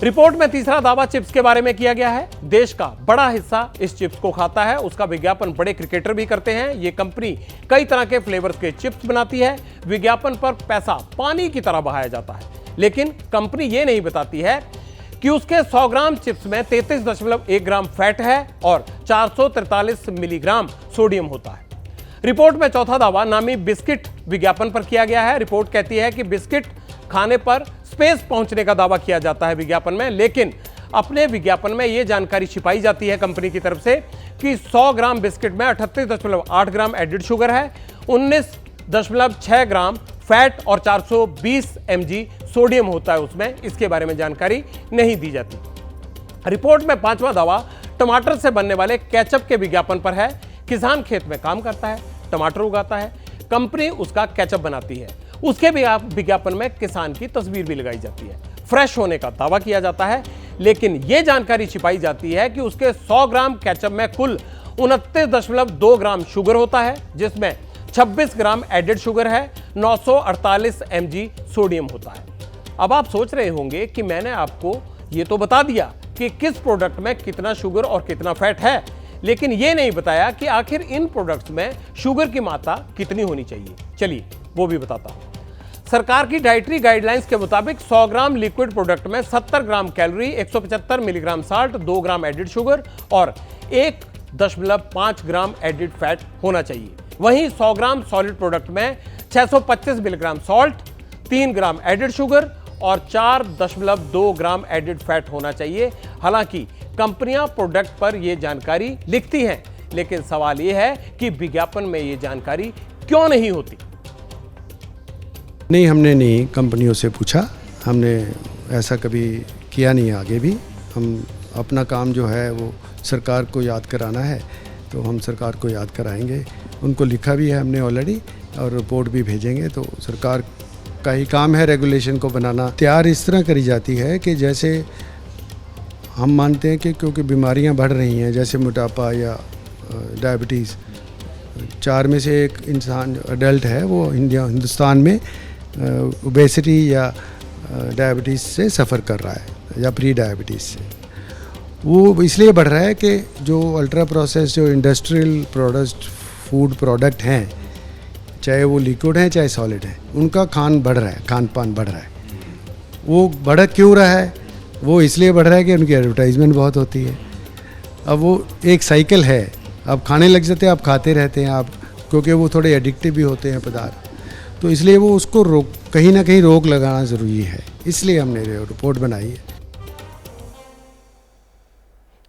रिपोर्ट में तीसरा दावा चिप्स के बारे में किया गया है। देश का बड़ा हिस्सा इस चिप्स को खाता है। उसका विज्ञापन बड़े क्रिकेटर भी करते हैं। ये कंपनी कई तरह के फ्लेवर्स के चिप्स बनाती है। विज्ञापन पर पैसा पानी की तरह बहाया जाता है, लेकिन कंपनी ये नहीं बताती है कि उसके 100 ग्राम चिप्स में 33.1 ग्राम फैट है और 443 मिलीग्राम सोडियम होता है। रिपोर्ट में चौथा दावा नामी बिस्किट विज्ञापन पर किया गया है। रिपोर्ट कहती है कि बिस्किट खाने पर स्पेस पहुंचने का दावा किया जाता है विज्ञापन में, लेकिन अपने विज्ञापन में यह जानकारी छिपाई जाती है कंपनी की तरफ से कि 100 ग्राम बिस्किट में 38.8 ग्राम एडेड शुगर है, 19.6 ग्राम फैट और 420 mg सोडियम होता है उसमें। इसके बारे में जानकारी नहीं दी जाती। रिपोर्ट में पांचवा दावा टमाटर से बनने वाले केचप के विज्ञापन पर है। किसान खेत में काम करता है, टमाटर उगाता है, कंपनी उसका केचप बनाती है। उसके विज्ञापन में किसान की तस्वीर भी लगाई जाती है। फ्रेश होने का दावा किया जाता है, लेकिन यह जानकारी छिपाई जाती है कि उसके 100 ग्राम केचप में कुल 29.2 ग्राम शुगर होता है, जिसमें 26 ग्राम एडेड शुगर है, 948 mg सोडियम होता है। अब आप सोच रहे होंगे कि मैंने आपको ये तो बता दिया कि किस प्रोडक्ट में कितना शुगर और कितना फैट है, लेकिन ये नहीं बताया कि आखिर इन प्रोडक्ट्स में शुगर की मात्रा कितनी होनी चाहिए। चलिए वो भी बताता हूं। सरकार की डाइटरी गाइडलाइंस के मुताबिक 100 ग्राम लिक्विड प्रोडक्ट में 70 ग्राम कैलोरी, 175 मिलीग्राम साल्ट, 2 ग्राम एडिड शुगर और 1.5 ग्राम एडिड फैट होना चाहिए। वहीं 100 ग्राम सॉलिड प्रोडक्ट में 625 मिलीग्राम सॉल्ट, 3 ग्राम एडिड शुगर और 4.2 ग्राम एडिड फैट होना चाहिए। हालांकि कंपनियां प्रोडक्ट पर यह जानकारी लिखती हैं, लेकिन सवाल यह है कि विज्ञापन में यह जानकारी क्यों नहीं होती। नहीं, हमने नहीं कंपनियों से पूछा, हमने ऐसा कभी किया नहीं। आगे भी हम अपना काम जो है वो सरकार को याद कराना है, तो हम सरकार को याद कराएंगे। उनको लिखा भी है हमने ऑलरेडी और रिपोर्ट भी भेजेंगे। तो सरकार का ही काम है रेगुलेशन को बनाना। तैयार इस तरह करी जाती है कि जैसे हम मानते हैं कि क्योंकि बीमारियां बढ़ रही हैं, जैसे मोटापा या डायबिटीज़, 4 में से 1 इंसान अडल्ट है वो हिंदुस्तान में ओबेसिटी या डायबिटीज़ से सफ़र कर रहा है या प्री डायबिटीज़ से। वो इसलिए बढ़ रहा है कि जो अल्ट्रा प्रोसेस, जो इंडस्ट्रियल प्रोडक्ट, फूड प्रोडक्ट हैं, चाहे वो लिक्विड हैं चाहे सॉलिड हैं, उनका खान बढ़ रहा है, खान पान बढ़ रहा है। वो बढ़ क्यों रहा है? वो इसलिए बढ़ रहा है कि उनकी एडवर्टाइजमेंट बहुत होती है। अब वो एक साइकिल है, आप खाने लग जाते हैं, आप खाते रहते हैं आप, क्योंकि वो थोड़े एडिक्टिव भी होते हैं पदार्थ, तो इसलिए वो उसको कहीं ना कहीं रोक लगाना ज़रूरी है। इसलिए हमने रिपोर्ट बनाई है।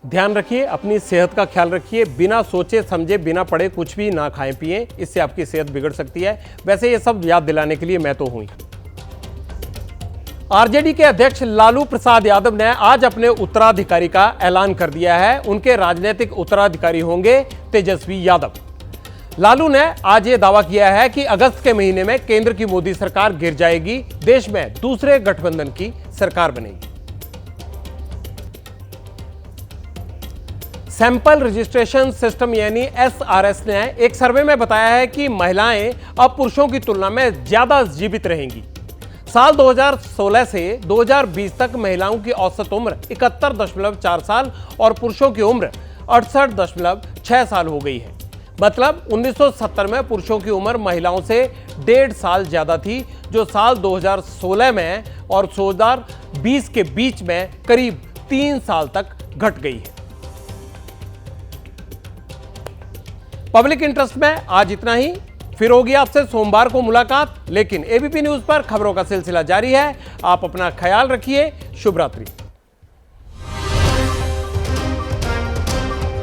ध्यान रखिए, अपनी सेहत का ख्याल रखिए, बिना सोचे समझे, बिना पढ़े कुछ भी ना खाएं पिएं, इससे आपकी सेहत बिगड़ सकती है। वैसे ये सब याद दिलाने के लिए मैं तो हूं। आरजेडी के अध्यक्ष लालू प्रसाद यादव ने आज अपने उत्तराधिकारी का ऐलान कर दिया है। उनके राजनीतिक उत्तराधिकारी होंगे तेजस्वी यादव। लालू ने आज ये दावा किया है कि अगस्त के महीने में केंद्र की मोदी सरकार गिर जाएगी, देश में दूसरे गठबंधन की सरकार बनेगी। सैंपल रजिस्ट्रेशन सिस्टम यानी SRS ने एक सर्वे में बताया है कि महिलाएं अब पुरुषों की तुलना में ज्यादा जीवित रहेंगी। साल 2016 से 2020 तक महिलाओं की औसत उम्र 71.4 साल और पुरुषों की उम्र 68.6 साल हो गई है। मतलब 1970 में पुरुषों की उम्र महिलाओं से 1.5 साल ज्यादा थी, जो साल 2016 में और 2020 के बीच में करीब 3 साल तक घट गई है। पब्लिक इंटरेस्ट में आज इतना ही। फिर होगी आपसे सोमवार को मुलाकात, लेकिन एबीपी न्यूज पर खबरों का सिलसिला जारी है। आप अपना ख्याल रखिए। शुभ रात्रि।